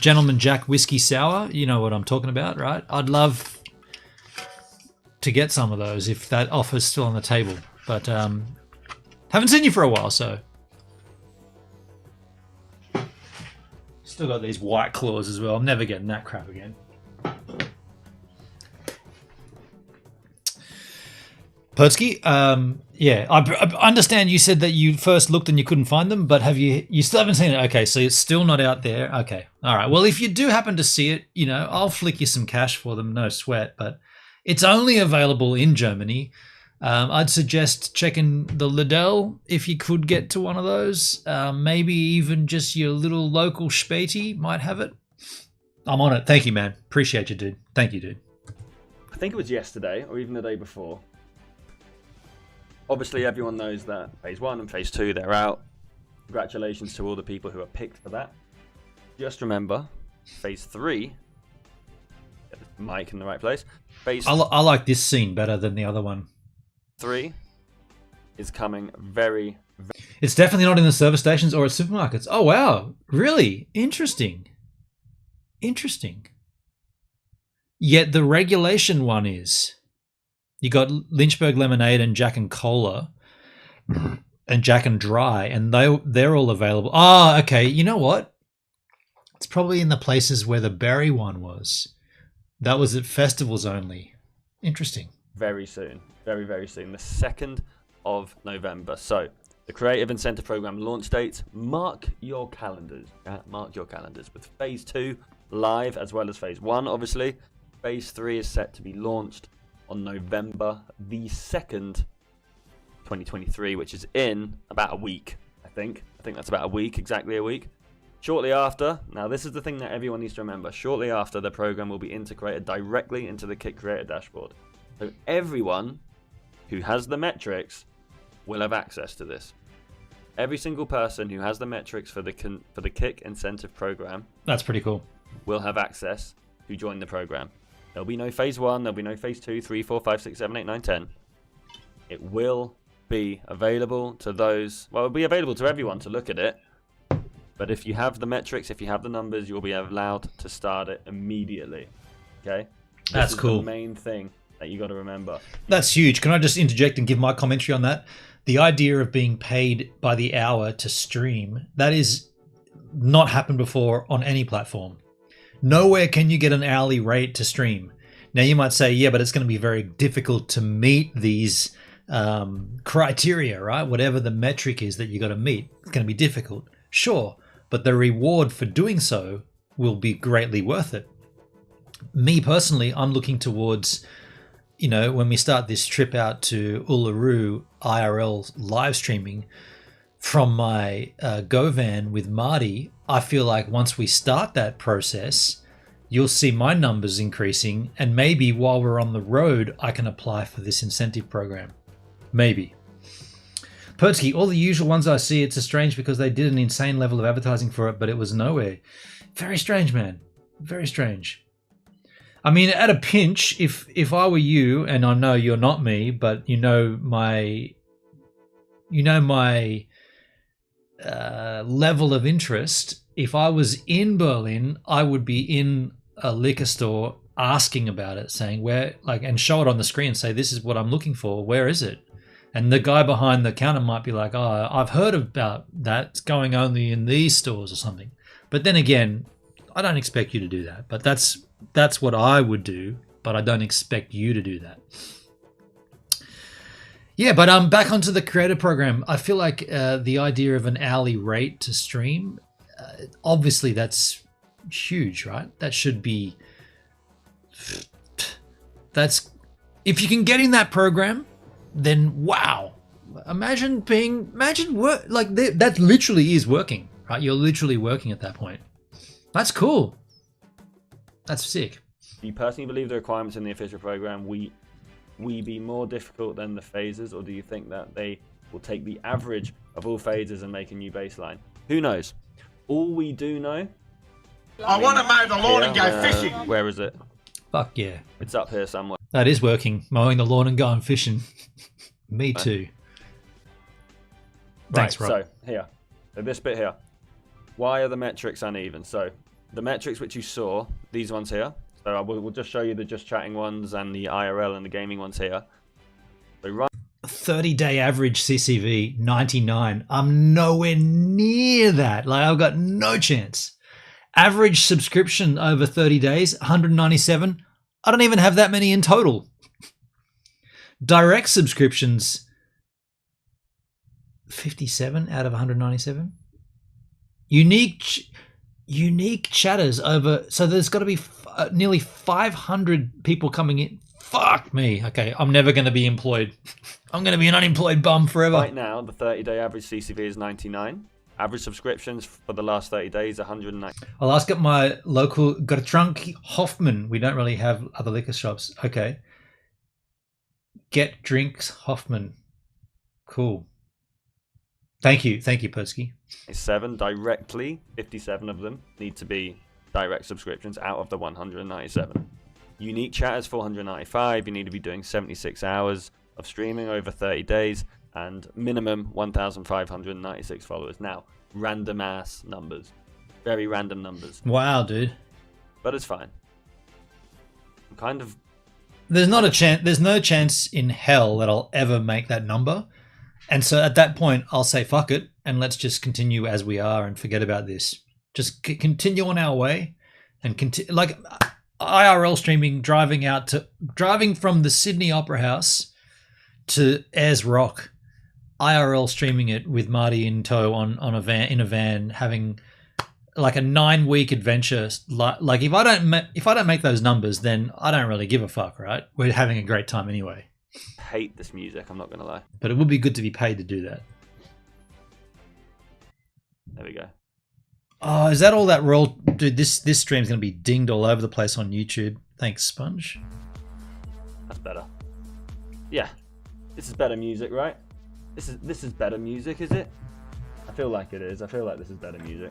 Gentleman Jack whiskey sour, you know what I'm talking about, right? I'd love to get some of those if that offer's still on the table, but haven't seen you for a while, so. Still got these White Claws as well. I'm never getting that crap again. Pertsky, yeah, I understand you said that you first looked and you couldn't find them, but you still haven't seen it? Okay, so it's still not out there. Okay, all right. Well, if you do happen to see it, you know, I'll flick you some cash for them, no sweat, but it's only available in Germany. I'd suggest checking the Lidl if you could get to one of those. Maybe even just your little local Späti might have it. I'm on it. Thank you, man. Appreciate you, dude. Thank you, dude. I think it was yesterday or even the day before. Obviously, everyone knows that Phase 1 and Phase 2, they're out. Congratulations to all the people who are picked for that. Just remember, Phase 3, get the mic in the right place. Phase I like this scene better than the other one. 3 is coming very. It's definitely not in the service stations or at supermarkets. Oh, wow. Really? Interesting. Interesting. Yet the regulation one is. You got Lynchburg Lemonade and Jack and Cola and Jack and Dry, and they're all available. Oh, okay. You know what? It's probably in the places where the berry one was. That was at festivals only. Interesting. Very soon. Very, very soon. The 2nd of November. So, the Creative Incentive Program launch date. Mark your calendars. Mark your calendars. With Phase 2 live as well as Phase 1, obviously. Phase 3 is set to be launched on November the 2nd, 2023, which is in about a week, I think. I think that's about a week, exactly a week. Shortly after, now this is the thing that everyone needs to remember, shortly after the program will be integrated directly into the Kick Creator dashboard. So everyone who has the metrics will have access to this. Every single person who has the metrics for the Kick Incentive Program. That's pretty cool. Will have access to join the program. There'll be no Phase 1, there'll be no Phase 2, 3, 4, 5, 6, 7, 8, 9, 10. It will be available to those, well, it'll be available to everyone to look at it. But if you have the metrics, if you have the numbers, you'll be allowed to start it immediately. Okay? That's cool. The main thing that you got to remember. That's huge. Can I just interject and give my commentary on that? The idea of being paid by the hour to stream, that is not happened before on any platform. Nowhere can you get an hourly rate to stream. Now you might say, yeah, but it's going to be very difficult to meet these criteria, right? Whatever the metric is that you got to meet, it's going to be difficult. Sure, but the reward for doing so will be greatly worth it. Me personally, I'm looking towards, you know, when we start this trip out to Uluru IRL live streaming from my Go van with Marty, I feel like once we start that process, you'll see my numbers increasing, and maybe while we're on the road, I can apply for this incentive program. Maybe. Pertsky, all the usual ones I see, it's a strange because they did an insane level of advertising for it, but it was nowhere. Very strange, man. Very strange. I mean, at a pinch, if I were you, and I know you're not me, but you know my level of interest, if I was in Berlin, I would be in a liquor store asking about it, saying where, like, and show it on the screen, say, this is what I'm looking for. Where is it? And the guy behind the counter might be like, oh, I've heard about that. It's going only in these stores or something. But then again, I don't expect you to do that. But that's what I would do. But I don't expect you to do that. Yeah, but back onto the creator program. I feel like the idea of an hourly rate to stream, obviously that's huge, right? That should be... That's... If you can get in that program, then wow. Imagine work, like that literally is working, right? You're literally working at that point. That's cool. That's sick. Do you personally believe the requirements in the official program we be more difficult than the phases, or do you think that they will take the average of all phases and make a new baseline? Who knows? All we do know... I want to mow the lawn and go fishing. Where is it? Fuck yeah. It's up here somewhere. That is working. Mowing the lawn and going fishing. Me too. Thanks, Rob. So here, so this bit here. Why are the metrics uneven? So the metrics which you saw, these ones here. So we'll just show you the just chatting ones and the IRL and the gaming ones here. So right. 30-day average CCV 99. I'm nowhere near that. Like, I've got no chance. Average subscription over 30 days 197. I don't even have that many in total. Direct subscriptions 57 out of 197. Unique chatters over, so there's got to be nearly 500 people coming in. Fuck me. Okay, I'm never going to be employed. I'm going to be an unemployed bum forever. Right now, the 30-day average CCV is 99. Average subscriptions for the last 30 days, 109. I'll ask at my local Tronlink Hoffman. We don't really have other liquor shops. Okay. Get Drinks Hoffman. Cool. Thank you, Persky. 7 directly, 57 of them need to be direct subscriptions out of the 197. Unique chatters 495. You need to be doing 76 hours of streaming over 30 days and minimum 1,596 followers. Now, random ass numbers, very random numbers. Wow, dude. But it's fine. I'm kind of. There's not a chance. There's no chance in hell that I'll ever make that number. And so at that point, I'll say, fuck it, and let's just continue as we are and forget about this. Just continue on our way and continue. Like IRL streaming, driving from the Sydney Opera House to Ayers Rock, IRL streaming it with Marty in tow in a van, having like a 9-week adventure. Like if I don't make those numbers, then I don't really give a fuck, right? We're having a great time anyway. Hate this music, I'm not gonna lie. But it would be good to be paid to do that. There we go. Oh, is that all that roll? Dude, this stream's gonna be dinged all over the place on YouTube. Thanks, Sponge. That's better. Yeah. This is better music, right? This is better music, is it? I feel like it is. I feel like this is better music.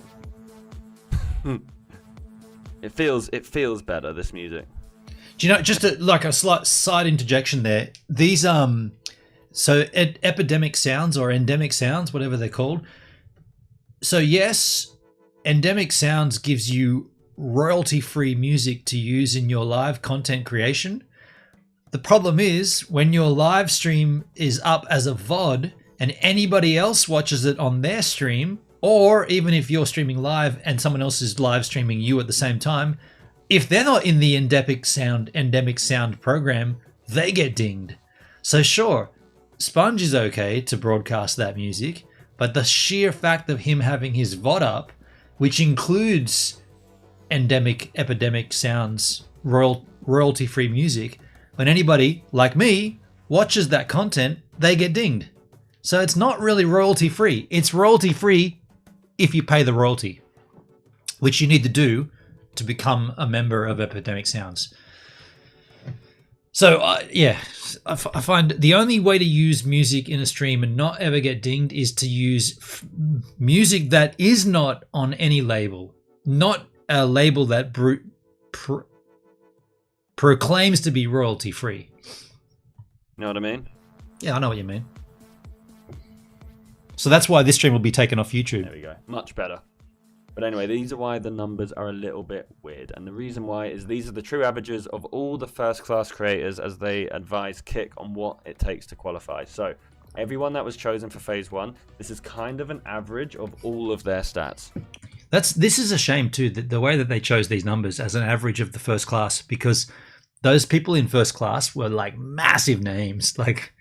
It feels better, this music. Do you know, just like a slight side interjection there, these so epidemic sounds or endemic sounds, whatever they're called. So yes, endemic sounds gives you royalty-free music to use in your live content creation. The problem is when your live stream is up as a VOD and anybody else watches it on their stream, or even if you're streaming live and someone else is live streaming you at the same time, if they're not in the endemic sound program, they get dinged. So sure, Sponge is okay to broadcast that music, but the sheer fact of him having his VOD up, which includes epidemic sounds, royalty-free music, when anybody, like me, watches that content, they get dinged. So it's not really royalty-free. It's royalty-free if you pay the royalty, which you need to do to become a member of Epidemic Sounds. So, yeah, I find the only way to use music in a stream and not ever get dinged is to use music that is not on any label, not a label that proclaims to be royalty free. You know what I mean? Yeah, I know what you mean. So that's why this stream will be taken off YouTube. There we go. Much better. But anyway, these are why the numbers are a little bit weird. And the reason why is these are the true averages of all the first-class creators as they advise Kick on what it takes to qualify. So everyone that was chosen for Phase 1, this is kind of an average of all of their stats. This is a shame too, the way that they chose these numbers as an average of the first class, because those people in first class were like massive names, like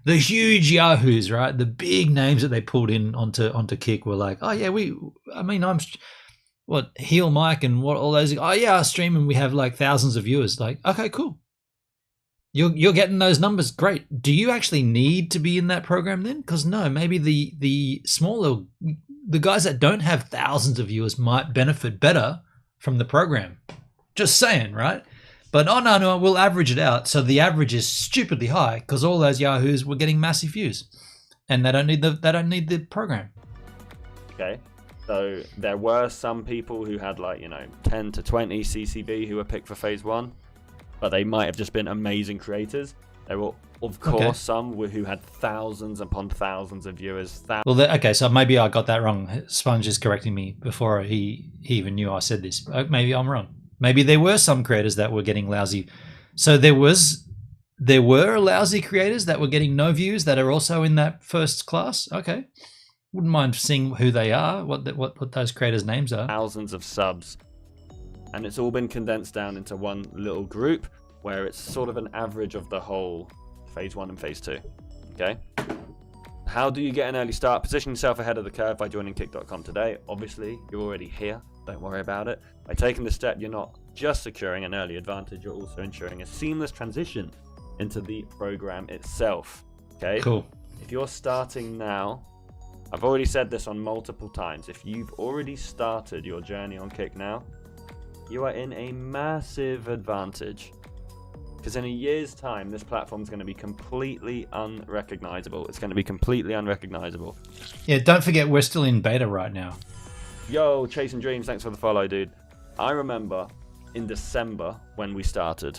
the huge yahoos, right? The big names that they pulled in onto Kick were like, oh yeah, I'm Heel Mike and what all those. Oh yeah, I stream and we have like thousands of viewers. Like, okay, cool. You're getting those numbers, great. Do you actually need to be in that program then? Because no, maybe the smaller, the guys that don't have thousands of viewers might benefit better from the program. Just saying, right? But oh no, we'll average it out. So the average is stupidly high because all those yahoos were getting massive views, and they don't need the program. Okay, so there were some people who had 10 to 20 CCV who were picked for Phase 1, but they might have just been amazing creators. There were, of course, some who had thousands upon thousands of viewers. Okay, so maybe I got that wrong. Sponge is correcting me before he even knew I said this. Maybe I'm wrong. Maybe there were some creators that were getting lousy. So there were lousy creators that were getting no views that are also in that first class. Okay, wouldn't mind seeing who they are, what those creators' names are. Thousands of subs, and it's all been condensed down into one little group where it's sort of an average of the whole Phase 1 and Phase 2. Okay. How do you get an early start? Position yourself ahead of the curve by joining kick.com today. Obviously, you're already here. Don't worry about it. By taking this step, you're not just securing an early advantage, you're also ensuring a seamless transition into the program itself. Okay? Cool. If you're starting now, I've already said this on multiple times. If you've already started your journey on Kick now, you are in a massive advantage. Because in a year's time, this platform is going to be completely unrecognizable. It's going to be completely unrecognizable. Yeah, don't forget we're still in beta right now. Yo, Chasing Dreams, thanks for the follow, dude. I remember in December when we started.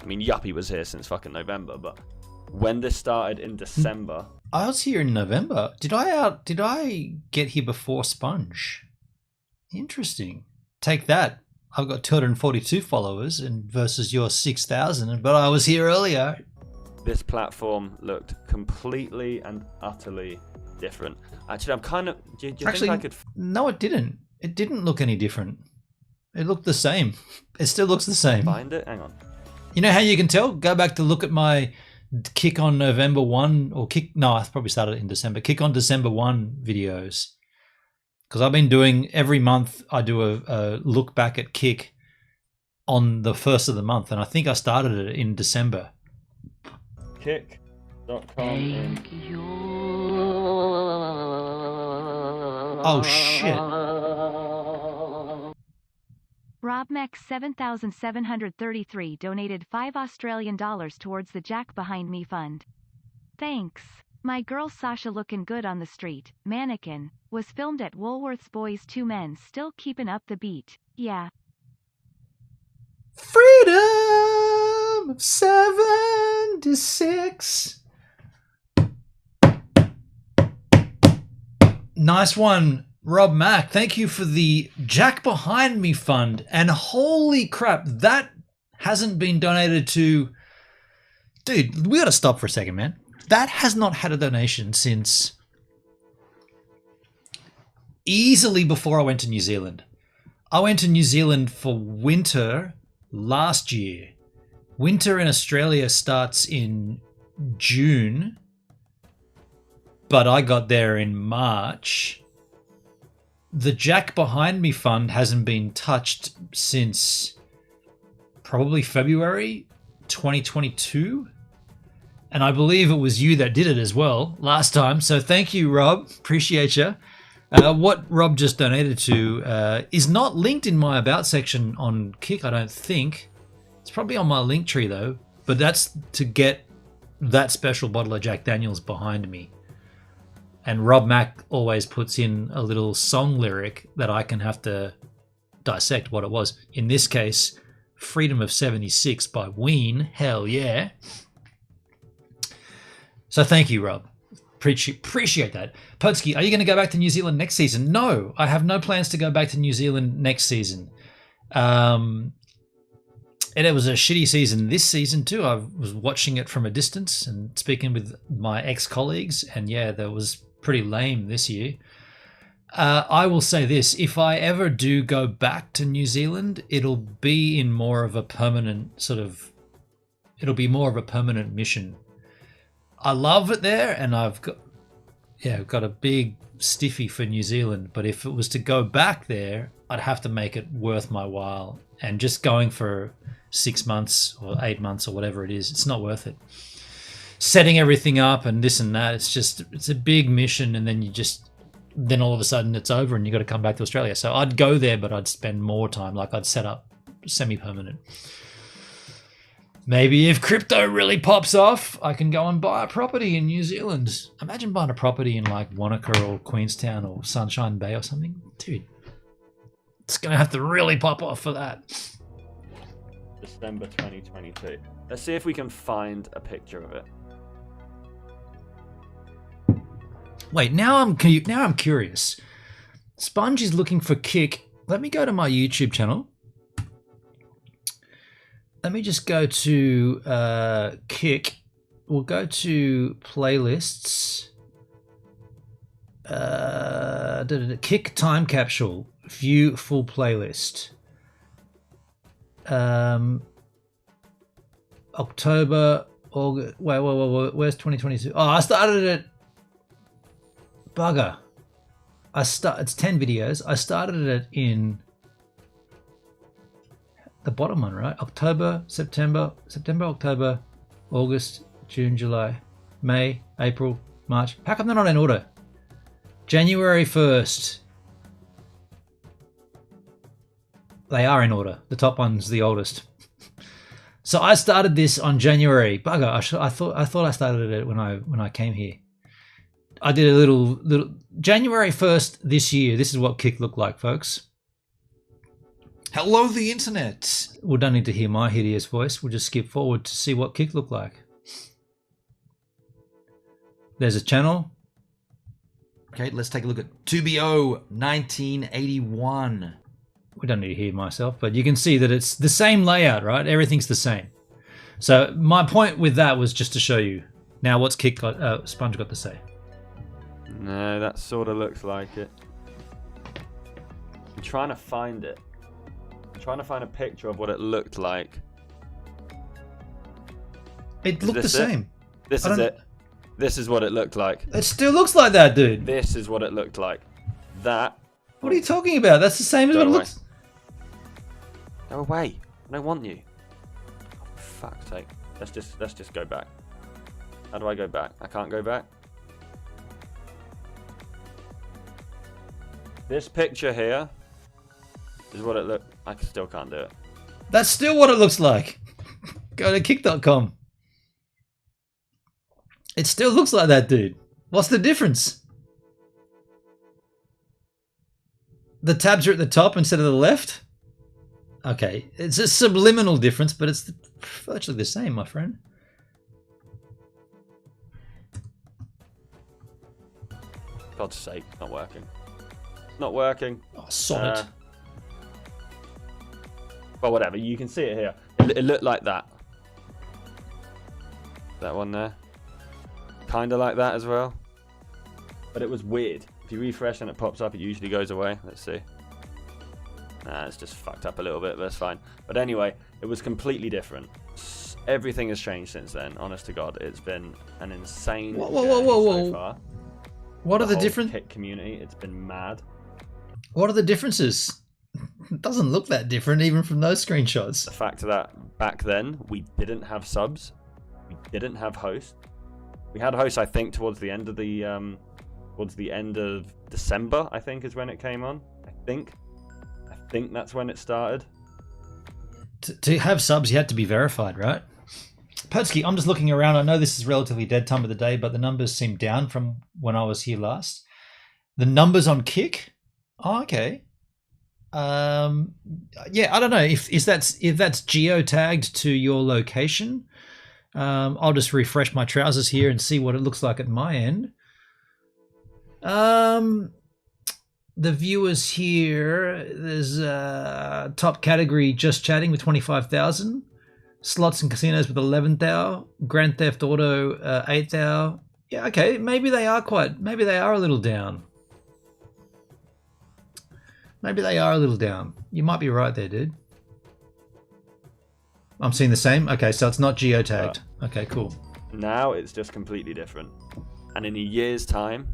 I mean, Yuppie was here since fucking November, but when this started in December... I was here in November. Did I get here before Sponge? Interesting. Take that. I've got 242 followers and versus your 6,000, but I was here earlier. This platform looked completely and utterly different. Actually, I'm kind of... Do you think I could... No, it didn't. It didn't look any different. It looked the same. It still looks the same. Find it? Hang on. You know how you can tell? Go back to look at my Kick on November 1 or Kick... No, I probably started in December. Kick on December 1 videos. Because I've been doing... Every month I do a look back at Kick on the first of the month. And I think I started it in December. Kick.com. Oh, shit. RobMex 7733 donated $5 towards the Jack Behind Me fund. Thanks. My girl Sasha looking good on the street, mannequin, was filmed at Woolworth's Boys 2 Men still keeping up the beat. Yeah. Freedom of 76. Nice one, Rob Mack. Thank you for the Jack Behind Me fund. And holy crap, that hasn't been donated to... Dude, we got to stop for a second, man. That has not had a donation since easily before I went to New Zealand. I went to New Zealand for winter last year. Winter in Australia starts in June, but I got there in March. The Jack Behind Me fund hasn't been touched since probably February 2022. And I believe it was you that did it as well last time. So thank you, Rob. Appreciate you. What Rob just donated to is not linked in my About section on Kick, I don't think. It's probably on my link tree, though. but that's to get that special bottle of Jack Daniels behind me. And Rob Mack always puts in a little song lyric that I can have to dissect what it was. In this case, Freedom of 76 by Ween. Hell yeah. So thank you, Rob. Appreciate that. Podsky, are you going to go back to New Zealand next season? No, I have no plans to go back to New Zealand next season. And it was a shitty season this season too. I was watching it from a distance and speaking with my ex-colleagues, and yeah, that was pretty lame this year. I will say this, if I ever do go back to New Zealand, it'll be in more of a permanent it'll be more of a permanent mission. I love it there, and I've got a big stiffy for New Zealand, but if it was to go back there, I'd have to make it worth my while, and just going for 6 months or 8 months or whatever it is, it's not worth it. Setting everything up and this and that, it's a big mission, and then all of a sudden it's over and you got to come back to Australia. So I'd go there, but I'd spend more time, like I'd set up semi-permanent. Maybe if crypto really pops off, I can go and buy a property in New Zealand. Imagine buying a property in like Wanaka or Queenstown or Sunshine Bay or something. Dude, it's going to have to really pop off for that. December 2022. Let's see if we can find a picture of it. Wait, now I'm curious. Sponge is looking for Kick. Let me go to my YouTube channel. Let me just go to Kick. We'll go to playlists. Kick time capsule. View full playlist. October, August. Wait. Where's 2022? Oh, I started it. Bugger. It's 10 videos. I started it in the bottom one, right? October, September, October, August, June, July, May, April, March. How come they're not in order? January 1st. They are in order. The top one's the oldest. So I started this on January. Bugger. I thought I started it when I came here. I did a little January 1st this year. This is what Kick looked like, folks. Hello, the internet. We don't need to hear my hideous voice. We'll just skip forward to see what Kick looked like. There's a channel. Okay, let's take a look at 2BO 1981. We don't need to hear myself, but you can see that it's the same layout, right? Everything's the same. So my point with that was just to show you. Now what's Kick got, Sponge got to say? No, that sort of looks like it. I'm trying to find it. I'm trying to find a picture of what it looked like. It looked the same. This is it. This is what it looked like. It still looks like that, dude. This is what it looked like. That. What are you talking about? That's the same as what it looks. Go away. I don't want you. Oh, for fuck's sake. Let's just go back. How do I go back? I can't go back. This picture here is what it looked. I still can't do it. That's still what it looks like. Go to kick.com. It still looks like that, dude. What's the difference? The tabs are at the top instead of the left? Okay, it's a subliminal difference, but it's virtually the same, my friend. God's sake, not working. Not working. Oh, solid. But whatever, you can see it here. It looked like that. That one there. Kind of like that as well. But it was weird. If you refresh and it pops up, it usually goes away. Let's see. Nah, it's just fucked up a little bit, but it's fine. But anyway, it was completely different. Everything has changed since then, honest to God. It's been an insane journey so far. What are the different Kick community? It's been mad. What are the differences? It doesn't look that different even from those screenshots. The fact that back then we didn't have subs, we didn't have hosts. We had hosts, I think, towards the end of December. I think is when it came on. I think that's when it started. To have subs, you had to be verified, right? Potsky, I'm just looking around. I know this is relatively dead time of the day, but the numbers seem down from when I was here last. The numbers on Kick? Oh, okay. Yeah, I don't know if that's geotagged to your location. I'll just refresh my trousers here and see what it looks like at my end. The viewers here, there's top category just chatting with 25,000. Slots and casinos with 11,000. Grand Theft Auto 8,000. Yeah, okay, maybe they are a little down. Maybe they are a little down. You might be right there, dude. I'm seeing the same. Okay, so it's not geotagged. Okay, cool. Now it's just completely different. And in a year's time,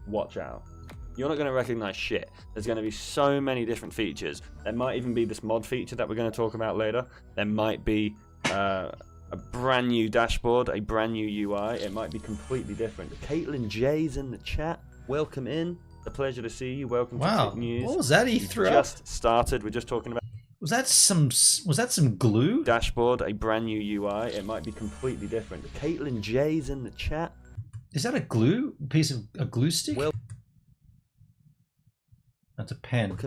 watch out. You're not going to recognize shit. There's going to be so many different features. There might even be this mod feature that we're going to talk about later. There might be a brand new dashboard, a brand new UI. It might be completely different. Caitlin J's in the chat. Welcome in. A pleasure to see you. Welcome to Kick News. What was that he threw up? Just started. We're just talking about. Was that some glue? Dashboard, a brand new UI. It might be completely different. Caitlin J's in the chat. Is that a piece of a glue stick? Well, that's a pen.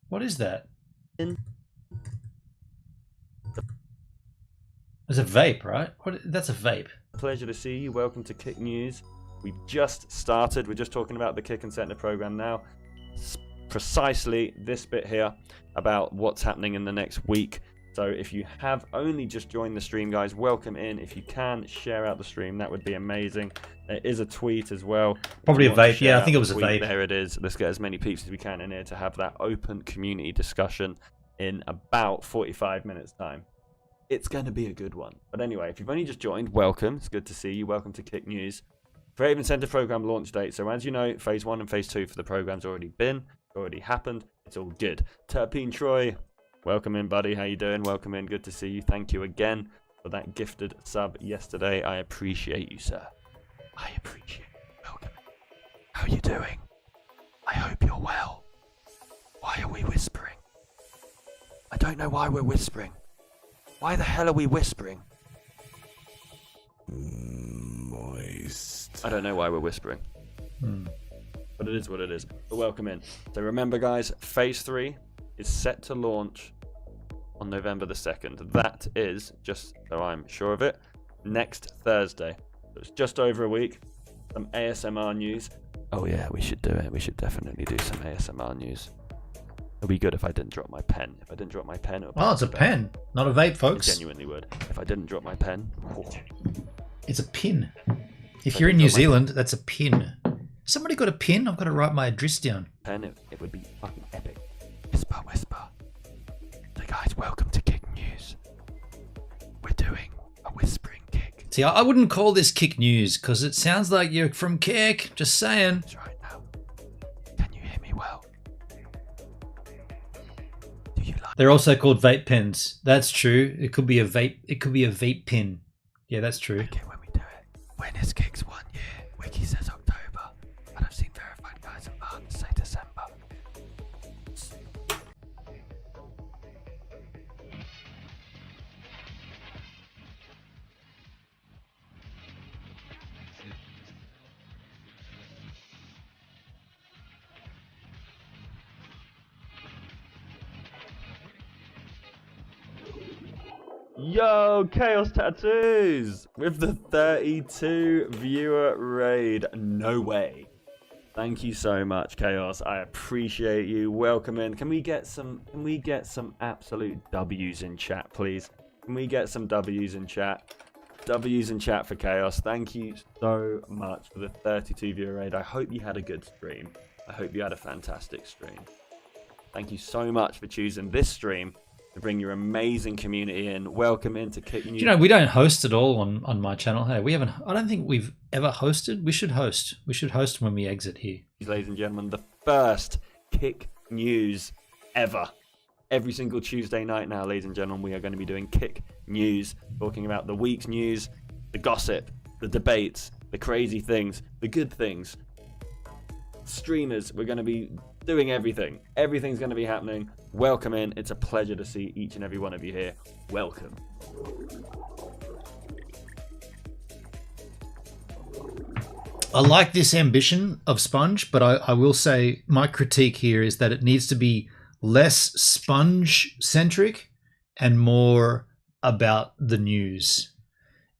What is that? It's a vape, right? That's a vape. Pleasure to see you. Welcome to Kick News. We've just started. We're just talking about the Kick Incentive program now. Precisely this bit here about what's happening in the next week. So if you have only just joined the stream, guys, welcome in. If you can share out the stream, that would be amazing. There is a tweet as well. Probably a vape. Yeah, I think it was a vape. There it is. Let's get as many peeps as we can in here to have that open community discussion in about 45 minutes time. It's going to be a good one. But anyway, if you've only just joined, welcome. It's good to see you. Welcome to Kick News. Creative Incentive Program launch date. So as you know, phase 1 and phase 2 for the program's already happened. It's all good. Terpene Troy, welcome in, buddy. How you doing? Welcome in. Good to see you. Thank you again for that gifted sub yesterday. I appreciate you, sir. I appreciate you. Welcome. How you doing? I hope you're well. Why are we whispering? I don't know why we're whispering. Why the hell are we whispering? I don't know why we're whispering. But it is what it is. But welcome in. So remember, guys, phase 3 is set to launch on November the 2nd. That is, just so I'm sure of it, next Thursday. So it's just over a week. Some ASMR news. Oh yeah, we should do it. We should definitely do some ASMR news. It'd be good if I didn't drop my pen. If I didn't drop my pen, it would it's a pen, not a vape, folks. I genuinely would. If I didn't drop my pen. It's a pin. If you're in New Zealand, that's a pin. Somebody got a pin? I've got to write my address down. Pen, it would be fucking epic. Whisper, whisper. So guys, welcome to Kick News. We're doing a whispering kick. See, I wouldn't call this Kick News because it sounds like you're from Kick. Just saying. That's right now. Can you hear me well? Do you like? They're also called vape pens. That's true. It could be a vape. It could be a vape pin. Yeah, that's true. Okay, when we do it. When is Kick's 1 year? Wiki says October, but I've seen verified guys of months say December. Yo, Chaos Tattoos with the 32 viewer raid. No way. Thank you so much, Chaos. I appreciate you. Welcome in. Can we get some absolute W's in chat, please? Can we get some W's in chat? W's in chat for Chaos. Thank you so much for the 32 viewer raid. I hope you had a good stream. I hope you had a fantastic stream. Thank you so much for choosing this stream to bring your amazing community in. Welcome into Kick News. You know, we don't host at all on my channel. Hey, we haven't. I don't think we've ever hosted. We should host. We should host when we exit here. Ladies and gentlemen, the first Kick News ever. Every single Tuesday night now, ladies and gentlemen, we are going to be doing Kick News, talking about the week's news, the gossip, the debates, the crazy things, the good things. Streamers, we're going to be doing everything. Everything's going to be happening. Welcome in. It's a pleasure to see each and every one of you here. Welcome. I like this ambition of Sponge, but I will say my critique here is that it needs to be less Sponge-centric and more about the news.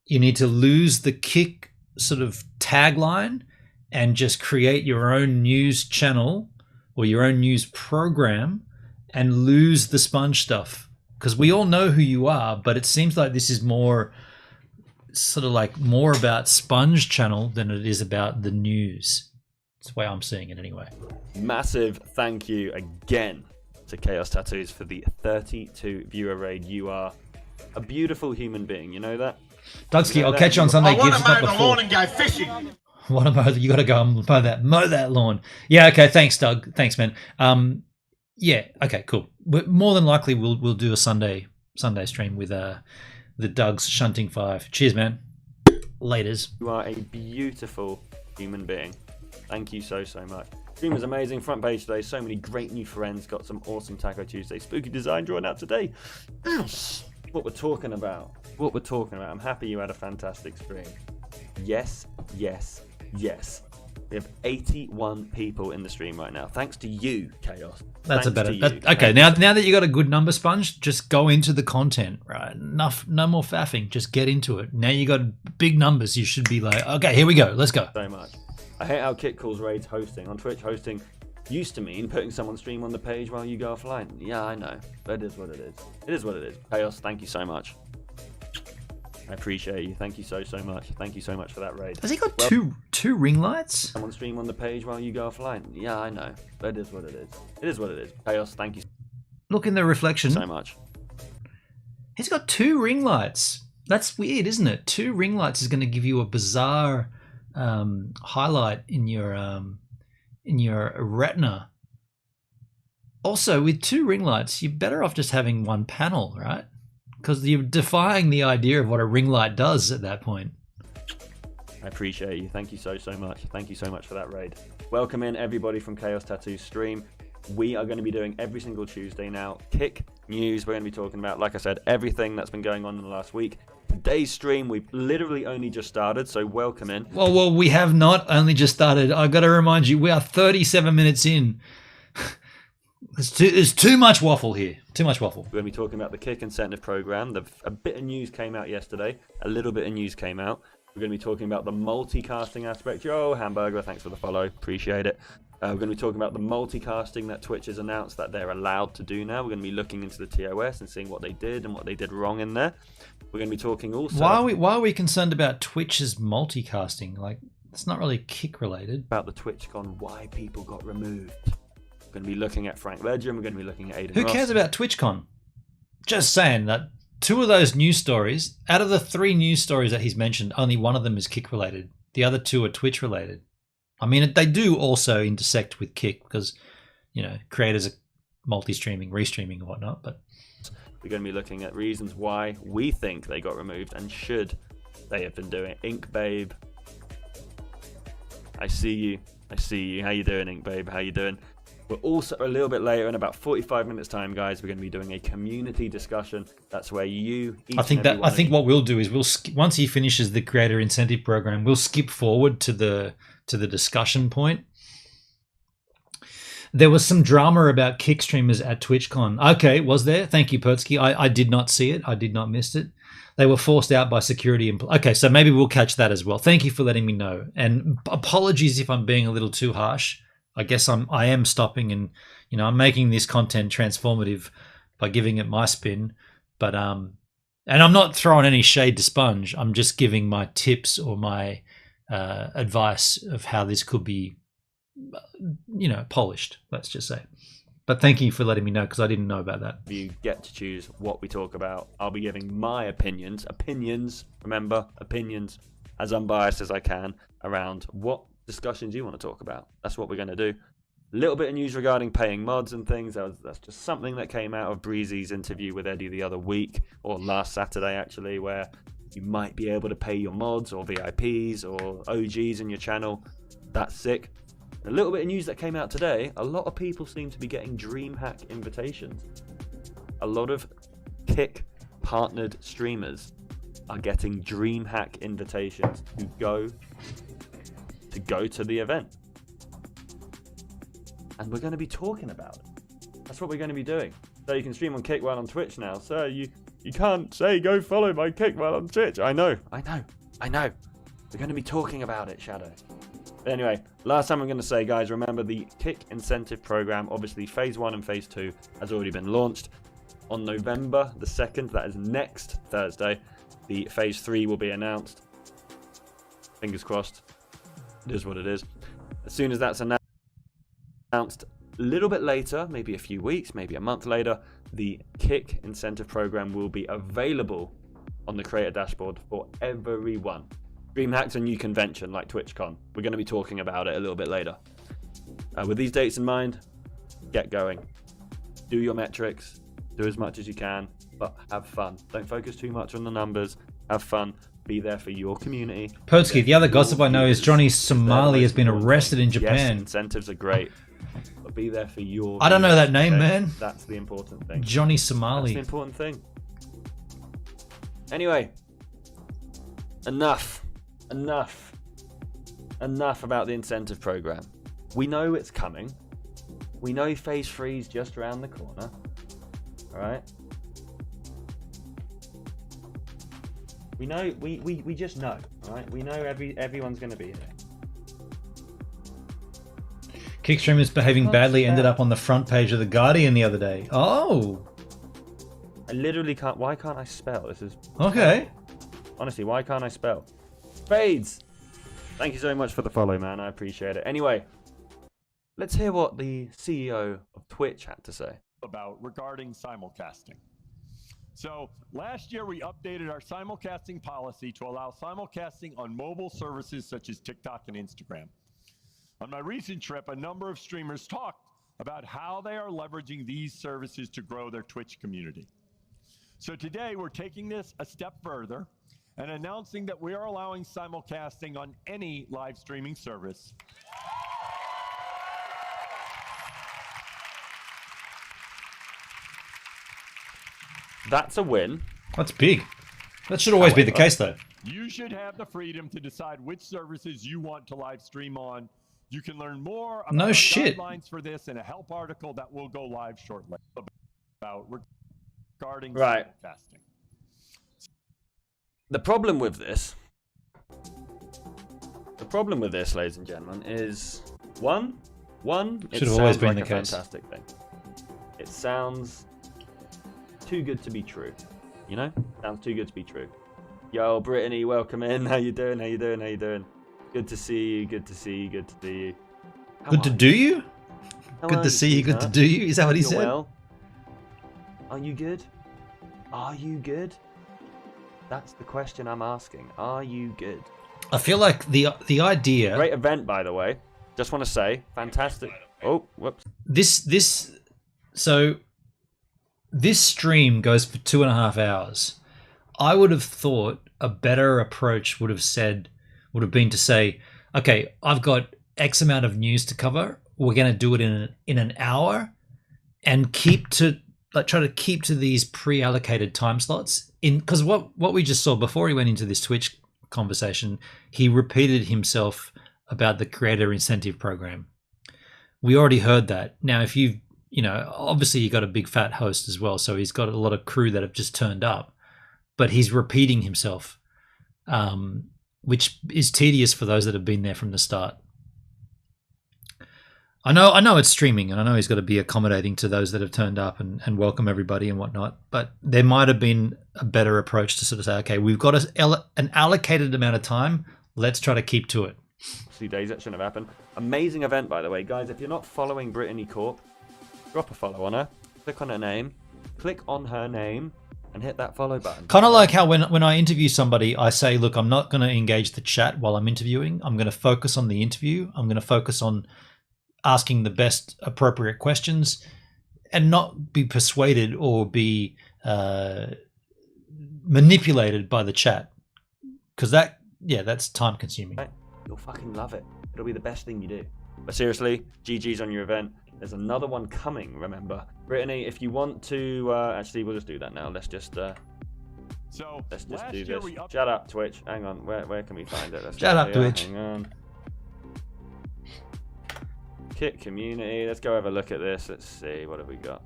You need to lose the Kick sort of tagline and just create your own news channel or your own news program and lose the Sponge stuff. Because we all know who you are, but it seems like this is more sort of like more about Sponge channel than it is about the news. That's the way I'm seeing it anyway. Massive thank you again to Chaos Tattoos for the 32 viewer raid. You are a beautiful human being, you know that? Dugsky, I'll catch you on Sunday. I want to Gibbs, not mow the before. lawn and go fishing. What about you? Got to go and mow that lawn. Yeah, okay. Thanks, Doug. Thanks, man. Yeah, okay, cool. But more than likely, we'll do a Sunday stream with the Doug's Shunting 5. Cheers, man. Laters. You are a beautiful human being. Thank you so much. Stream was amazing. Front page today. So many great new friends. Got some awesome Taco Tuesday spooky design drawn out today. What we're talking about. I'm happy you had a fantastic stream. Yes. We have 81 people in the stream right now. Thanks to you, Chaos. That's Thanks a better. to you. Okay, now that you got a good number, Sponge, just go into the content, right? Enough, no more faffing. Just get into it. Now you got big numbers. You should be like, okay, here we go. Let's go. So much. I hate how Kit calls raids hosting. On Twitch, hosting used to mean putting someone's stream on the page while you go offline. Yeah, I know. But it is what it is. It is what it is. Chaos, thank you so much. I appreciate you. Thank you so much. Thank you so much for that raid. Has he got two ring lights? Someone stream on the page while you go offline. Yeah, I know. But it is what it is. It is what it is. Chaos, thank you Look in the reflection. so much. He's got 2 ring lights. That's weird, isn't it? 2 ring lights is going to give you a bizarre highlight in your retina. Also, with 2 ring lights, you're better off just having 1 panel, right? Because you're defying the idea of what a ring light does at that point. I appreciate you. Thank you so much. Thank you so much for that raid. Welcome in everybody from Chaos Tattoo stream. We are going to be doing every single Tuesday now. Kick news. We're going to be talking about, like I said, everything that's been going on in the last week. Today's stream, we've literally only just started, so welcome in. Well, we have not only just started. I got to remind you, we are 37 minutes in. There's too much waffle here. Too much waffle. We're going to be talking about the Kick incentive program. A bit of news came out yesterday. A little bit of news came out. We're going to be talking about the multicasting aspect. Yo, Hamburger, thanks for the follow. Appreciate it. We're going to be talking about the multicasting that Twitch has announced that they're allowed to do now. We're going to be looking into the TOS and seeing what they did and what they did wrong in there. We're going to be talking also... Why are we concerned about Twitch's multicasting? Like, it's not really Kick related. About the TwitchCon, why people got removed. We're going to be looking at Frank Legend. We're going to be looking at Aiden Who Ross. cares about TwitchCon? Just saying that 2 of those news stories, out of the 3 news stories that he's mentioned, only 1 of them is Kick related. The other 2 are Twitch related. I mean, they do also intersect with Kick because, you know, creators are multi-streaming, restreaming and whatnot. But we're going to be looking at reasons why we think they got removed and should they have been doing it. Ink Babe, I see you. How you doing, Ink Babe? How you doing? We're also a little bit later, in about 45 minutes time, guys, we're going to be doing a community discussion. That's where you... I think what we'll do is we'll once he finishes the creator incentive program, we'll skip forward to the discussion point. There was some drama about Kick streamers at TwitchCon. Okay, was there? Thank you, Pertsky. I did not see it. I did not miss it. They were forced out by security. Okay, so maybe we'll catch that as well. Thank you for letting me know. And apologies if I'm being a little too harsh. I guess I am stopping and, you know, I'm making this content transformative by giving it my spin. But and I'm not throwing any shade to Sponge. I'm just giving my tips or my advice of how this could be, you know, polished, let's just say. But thank you for letting me know because I didn't know about that. You get to choose what we talk about. I'll be giving my opinions, remember, opinions, as unbiased as I can around what discussions you want to talk about. That's what we're going to do. A little bit of news regarding paying mods and things. That's just something that came out of Breezy's interview with Eddie the other week, or last Saturday actually, where you might be able to pay your mods or VIPs or OGs in your channel. That's sick. A little bit of news that came out today, a lot of people seem to be getting DreamHack invitations. A lot of Kick partnered streamers are getting DreamHack invitations to go to the event. And we're going to be talking about it. That's what we're going to be doing. So you can stream on Kick while on Twitch now. So you can't say go follow my Kick while on Twitch. I know. We're going to be talking about it, Shadow. But anyway, last time I'm going to say, guys, remember the Kick incentive program. Obviously, phase 1 and phase 2 has already been launched. On November the 2nd, that is next Thursday, the phase 3 will be announced. Fingers crossed. It is what it is. As soon as that's announced, a little bit later, maybe a few weeks, maybe a month later, the Kick incentive program will be available on the creator dashboard for everyone. DreamHack's a new convention like TwitchCon. We're going to be talking about it a little bit later. With these dates in mind, get going. Do your metrics. Do as much as you can, but have fun. Don't focus too much on the numbers. Have fun. Be there for your community. Pertsky, the other gossip I know is Johnny Somali has been arrested in Japan. Yes, incentives are great, but be there for your I don't know that name, man. That's the important thing. Johnny Somali. That's the important thing. Anyway, enough about the incentive program. We know it's coming. We know phase 3 is just around the corner. All right. We know. We just know. All right. We know everyone's going to be here. Kick streamers behaving badly ended up on the front page of the Guardian the other day. Oh. I literally can't. Why can't I spell? This is okay. Honestly, why can't I spell? Fades. Thank you so much for the follow, man. I appreciate it. Anyway, let's hear what the CEO of Twitch had to say about regarding simulcasting. So last year we updated our simulcasting policy to allow simulcasting on mobile services such as TikTok and Instagram. On my recent trip, a number of streamers talked about how they are leveraging these services to grow their Twitch community. So today we're taking this a step further and announcing that we are allowing simulcasting on any live streaming service. That's a win. That's big. That should always be the case, though. You should have the freedom to decide which services you want to live stream on. You can learn more about no shit. guidelines for this in a help article that will go live shortly about regarding simulcasting. The problem with this, ladies and gentlemen, is one. It should have always sounds been like the a case. fantastic thing. It sounds too good to be true. You know, sounds too good to be true. Yo, Brittany, welcome in. How you doing? Good to see you. Good to see you. Good to see you. Good to do you? Good to see you. Good to do you. Is that what he said? Well, are you good? Are you good? That's the question I'm asking. Are you good? I feel like the idea. Great event, by the way. Just want to say, fantastic. Oh, whoops. This stream goes for 2.5 hours. I would have thought a better approach would have been to say, okay, I've got X amount of news to cover. We're going to do it in an hour, and try to keep to these pre-allocated time slots. Because what we just saw before he went into this Twitch conversation, he repeated himself about the creator incentive program. We already heard that. Now, if obviously you got a big fat host as well, so he's got a lot of crew that have just turned up, but he's repeating himself, which is tedious for those that have been there from the start. I know it's streaming, and I know he's got to be accommodating to those that have turned up and welcome everybody and whatnot, but there might have been a better approach to sort of say, okay, we've got an allocated amount of time, let's try to keep to it. 2 days, that shouldn't have happened. Amazing event, by the way. Guys, if you're not following Brittany Corp, drop a follow on her, click on her name, and hit that follow button. Kind of like how when I interview somebody, I say, look, I'm not going to engage the chat while I'm interviewing. I'm going to focus on the interview. I'm going to focus on asking the best appropriate questions and not be persuaded or be manipulated by the chat. Because that's time consuming. You'll fucking love it. It'll be the best thing you do. But seriously, GG's on your event. There's another one coming, remember. Brittany, if you want to... actually, we'll just do that now. Let's just do this. Shut up, Twitch. Hang on. Where can we find it? Shut up, Twitch. Hang on. Kit community. Let's go have a look at this. Let's see. What have we got?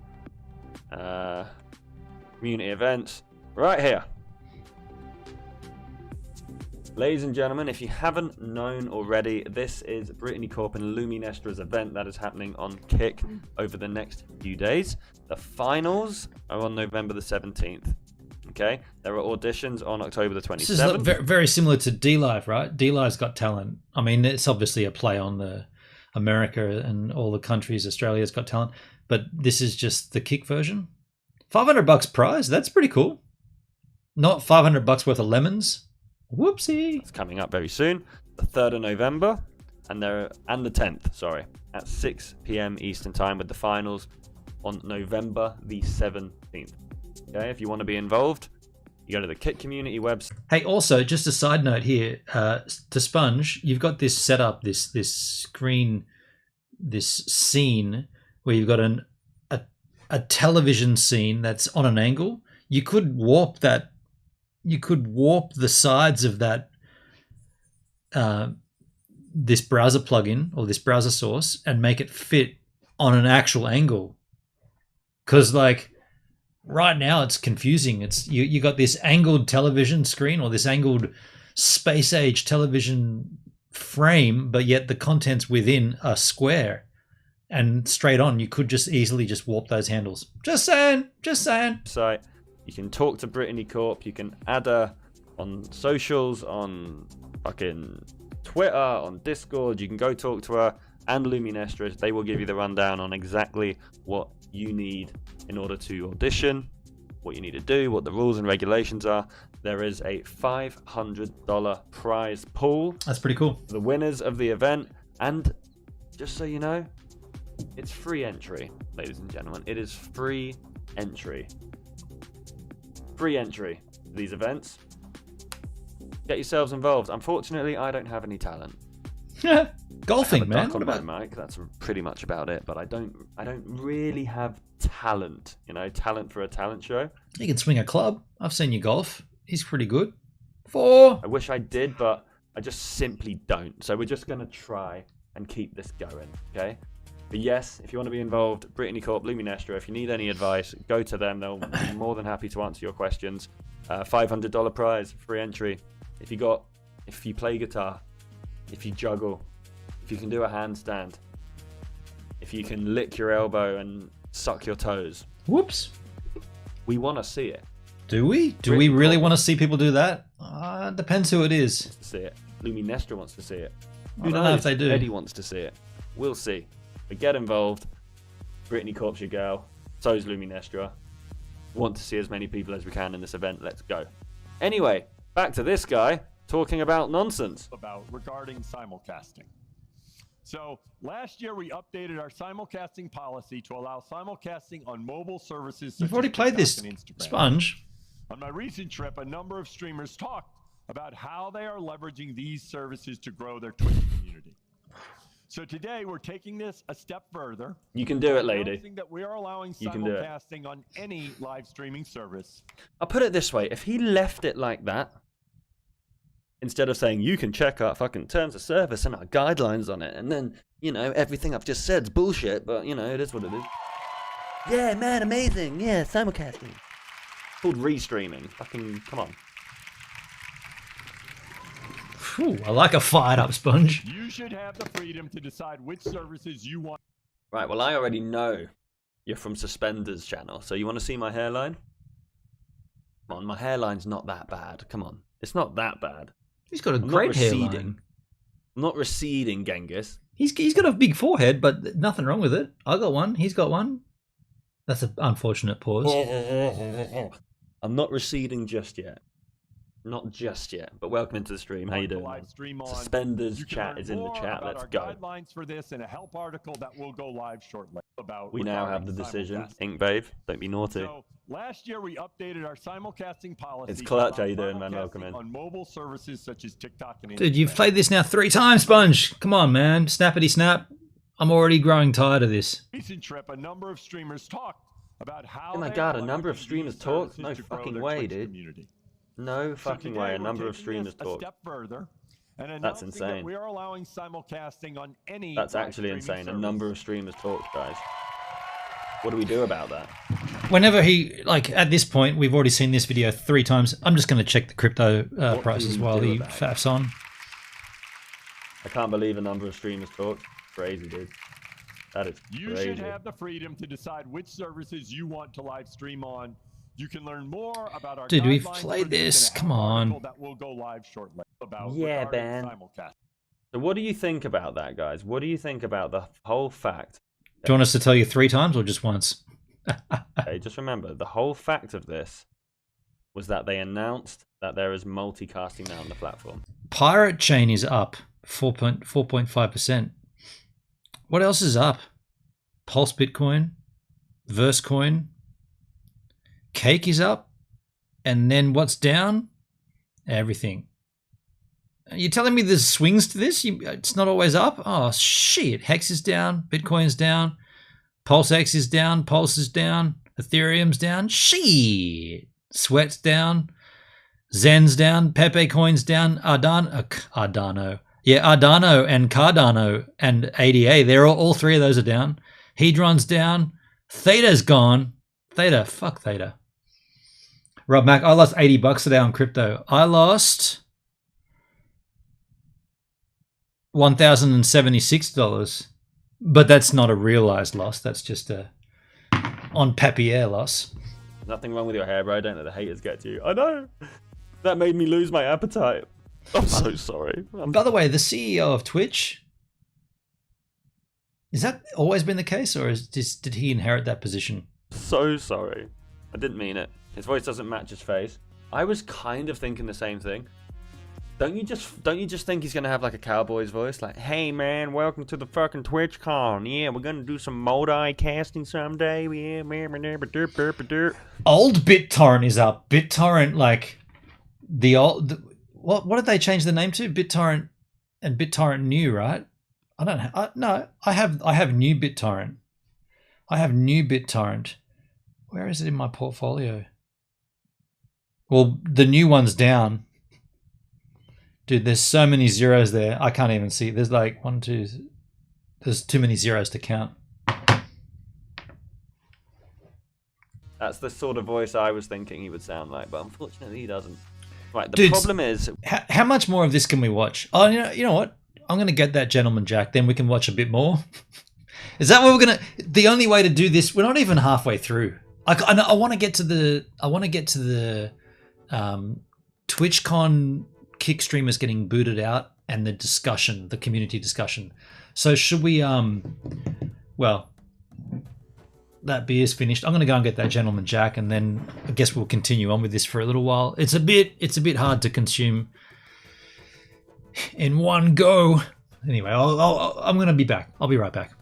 Community events. Right here. Ladies and gentlemen, if you haven't known already, this is Brittany Corp and Luminestra's event that is happening on Kick over the next few days. The finals are on November the 17th. Okay, there are auditions on October the 27th. This is very similar to D-Live, right? D-Live's Got Talent. I mean, it's obviously a play on the America and all the countries. Australia's Got Talent, but this is just the Kick version. $500 prize. That's pretty cool. Not $500 worth of lemons. Whoopsie. It's coming up very soon, the 3rd of November, and the 10th, sorry, at 6 p.m. Eastern Time, with the finals on November the 17th. Okay, if you want to be involved, you go to the Kit community website. Hey, also, just a side note here, to Sponge, you've got this set up, this screen, this scene where you've got a television scene that's on an angle. You could warp that. You could warp the sides of that this browser plugin or this browser source and make it fit on an actual angle. Because like right now it's confusing. It's you got this angled television screen or this angled space age television frame, but yet the contents within are square and straight on. You could just easily just warp those handles. Just saying. So you can talk to Brittany Corp. You can add her on socials, on fucking Twitter, on Discord. You can go talk to her and Luminestra. They will give you the rundown on exactly what you need in order to audition, what you need to do, what the rules and regulations are. There is a $500 prize pool. That's pretty cool. For the winners of the event. And just so you know, it's free entry, ladies and gentlemen. It is free entry. Free entry to these events. Get yourselves involved. Unfortunately, I don't have any talent. Golfing, man. What about Mike? That's pretty much about it. But I don't really have talent. You know, talent for a talent show. You can swing a club. I've seen you golf. He's pretty good. 4. I wish I did, but I just simply don't. So we're just gonna try and keep this going. Okay. But yes, if you want to be involved, Brittany Corp, Luminestra, if you need any advice, go to them. They'll be more than happy to answer your questions. $500 prize, free entry. If you play guitar, if you juggle, if you can do a handstand, if you can lick your elbow and suck your toes. Whoops. We want to see it. Do we? Do we really want to see people do that? Depends who it is. To see it. Luminestra wants to see it. I don't know if they do. Eddie wants to see it. We'll see. But get involved. Brittany Corp's your girl. So is Luminestra. Want to see as many people as we can in this event. Let's go. Anyway, back to this guy talking about nonsense. Regarding simulcasting. So last year we updated our simulcasting policy to allow simulcasting on mobile services. You've already played this, Sponge. On my recent trip, a number of streamers talked about how they are leveraging these services to grow their Twitch community. So today we're taking this a step further. You can do it, lady. That we are allowing simulcasting on any live streaming service. I'll put it this way: if he left it like that, instead of saying you can check our fucking terms of service and our guidelines on it, and then everything I've just said's bullshit, but it is what it is. Yeah, man, amazing. Yeah, simulcasting. It's called restreaming. Fucking come on. Ooh, I like a fired up Sponge. You should have the freedom to decide which services you want. Right, well, I already know you're from Suspender's channel, so you want to see my hairline? Come on, my hairline's not that bad. Come on. It's not that bad. He's got a great hairline. I'm not receding, Genghis. He's got a big forehead, but nothing wrong with it. I got one. He's got one. That's an unfortunate pause. I'm not receding just yet. Not just yet, but welcome into the stream. How you doing? Suspender's chat is in the chat. Let's go. Guidelines for this and a help article that will go live shortly. We now have the decision. Ink Babe, don't be naughty. So last year we updated our simulcasting policy. It's clutch. to How allow you doing, man? Welcome simulcasting in. on mobile services such as TikTok and Instagram. Dude, you've played this now 3 times, Sponge. Come on, man. Snappity snap. I'm already growing tired of this. Recent trip, a number of streamers talked about how. Oh my they god, are a number of leveraging streamers these talk? services No to grow fucking their way, Twitch dude. community. No So fucking today way. A we're number of taking streamers this a talk. step further and That's announcing that insane. we are allowing simulcasting on any. That's live actually streaming insane. A service. number of streamers talk, guys. What do we do about that? Whenever he, like, at this point, we've already seen this video 3 times. I'm just going to check the crypto What prices do we while do he about it? faffs on. I can't believe a number of streamers talk. Crazy, dude. That is You crazy. should have the freedom to decide which services you want to live stream on. You can learn more about our Dude, we've guidelines played for this this. in a Come article on. that will go live shortly about Yeah, regarding Ben. simulcast. So what do you think about that, guys? What do you think about the whole fact? Do you want us to tell you 3 times or just once? Okay, just remember, the whole fact of this was that they announced that there is multicasting now on the platform. Pirate Chain is up 4.5%. What else is up? Pulse Bitcoin, Versecoin, Cake is up, and then what's down? Everything. You're telling me there's swings to this? It's not always up? Oh, shit. Hex is down, Bitcoin's down, Pulse X is down, Pulse is down, Ethereum's down. Shit. Sweat's down, Zen's down, Pepe Coin's down, Cardano. Yeah, Cardano and Cardano and ADA, they're all 3 of those are down. Hedron's down. Theta's gone. Theta, fuck Theta. Rob Mac, I lost $80 today on crypto. I lost $1,076. But that's not a realized loss. That's just a on papier loss. Nothing wrong with your hair, bro. Don't let the haters get to you. I know. That made me lose my appetite. I'm so sorry. By the way, the CEO of Twitch, is that always been the case, or did he inherit that position? So sorry. I didn't mean it. His voice doesn't match his face. I was kind of thinking the same thing. Don't you just think he's gonna have like a cowboy's voice, like, "Hey man, welcome to the fucking TwitchCon. Yeah, we're gonna do some multi-casting someday. Yeah, Old BitTorrent is up. BitTorrent, like the old. What did they change the name to? BitTorrent and BitTorrent New, right? I don't. I have new BitTorrent. I have new BitTorrent. Where is it in my portfolio? Well, the new one's down. Dude, there's so many zeros there. I can't even see. There's like 1, 2. There's too many zeros to count. That's the sort of voice I was thinking he would sound like, but unfortunately he doesn't. Right, the Dude, problem is... How much more of this can we watch? Oh, you know what? I'm going to get that Gentleman Jack, then we can watch a bit more. Is that what we're going to... The only way to do this, we're not even halfway through. I want to get to the... TwitchCon kick streamers getting booted out and the discussion, the community discussion. So should we... Well, that beer's finished. I'm going to go and get that Gentleman Jack, and then I guess we'll continue on with this for a little while. It's a bit hard to consume in one go. Anyway, I'm going to be back. I'll be right back.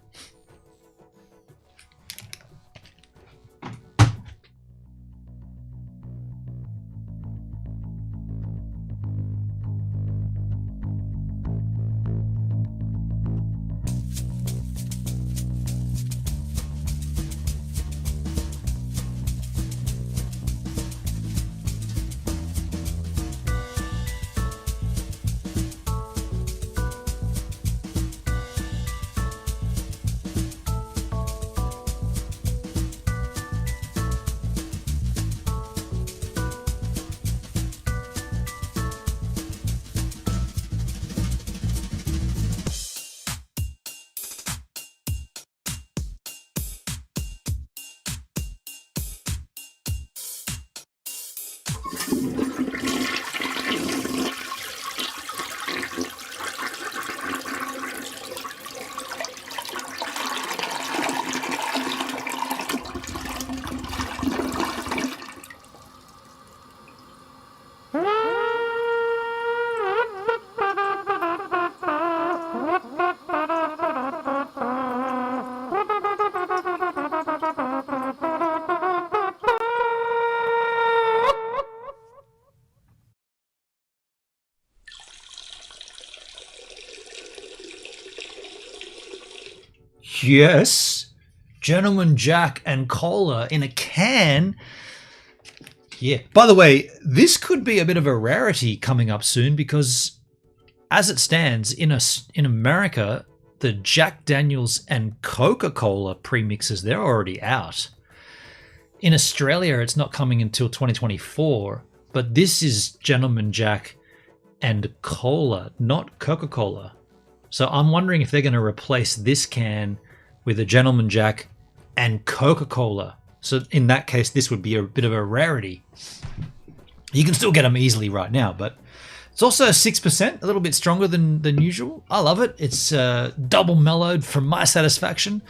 Yes. Gentleman Jack and cola in a can. Yeah. By the way, this could be a bit of a rarity coming up soon because as it stands in America, the Jack Daniels and Coca-Cola premixes, they're already out. In Australia, it's not coming until 2024, but this is Gentleman Jack and cola, not Coca-Cola. So I'm wondering if they're going to replace this can with a Gentleman Jack and Coca-Cola. So in that case, this would be a bit of a rarity. You can still get them easily right now, but it's also 6%, a little bit stronger than usual. I love it. It's double mellowed for my satisfaction.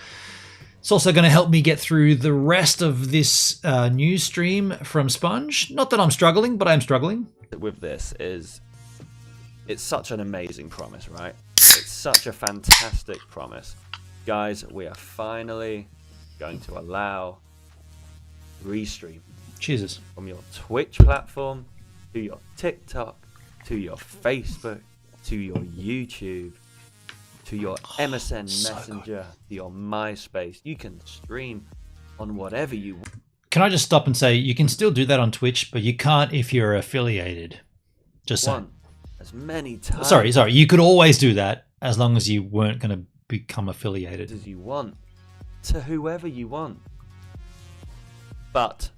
It's also going to help me get through the rest of this news stream from Sponge. Not that I'm struggling, but I'm struggling. With this is, it's such an amazing promise, right? It's such a fantastic promise. Guys, we are finally going to allow restream. Jesus. From your Twitch platform, to your TikTok, to your Facebook, to your YouTube, to your MSN Messenger, to your MySpace. You can stream on whatever you want. Can I just stop and say, you can still do that on Twitch, but you can't if you're affiliated. Just saying. As many times. Sorry. You could always do that as long as you weren't going to become affiliated. As you want. To whoever you want. But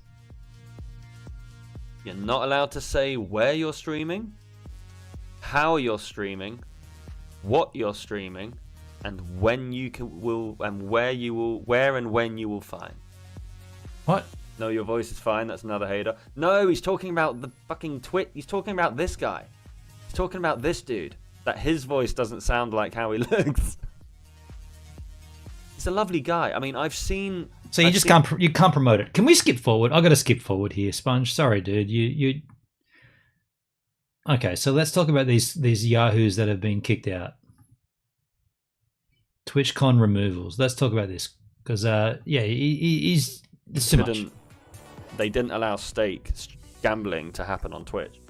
you're not allowed to say where you're streaming, how you're streaming, what you're streaming, and when you will, and where and when you will find. What? No, your voice is fine. That's another hater. No, he's talking about the fucking Twitch. He's talking about this guy. He's talking about this dude. That his voice doesn't sound like how he looks. He's a lovely guy. I mean, I've seen. So you can't promote it. Can we skip forward? I got to skip forward here, Sponge. Sorry, dude. You. Okay, so let's talk about these yahoos that have been kicked out. TwitchCon removals. Let's talk about this because he's it's too much. They didn't allow stake gambling to happen on Twitch.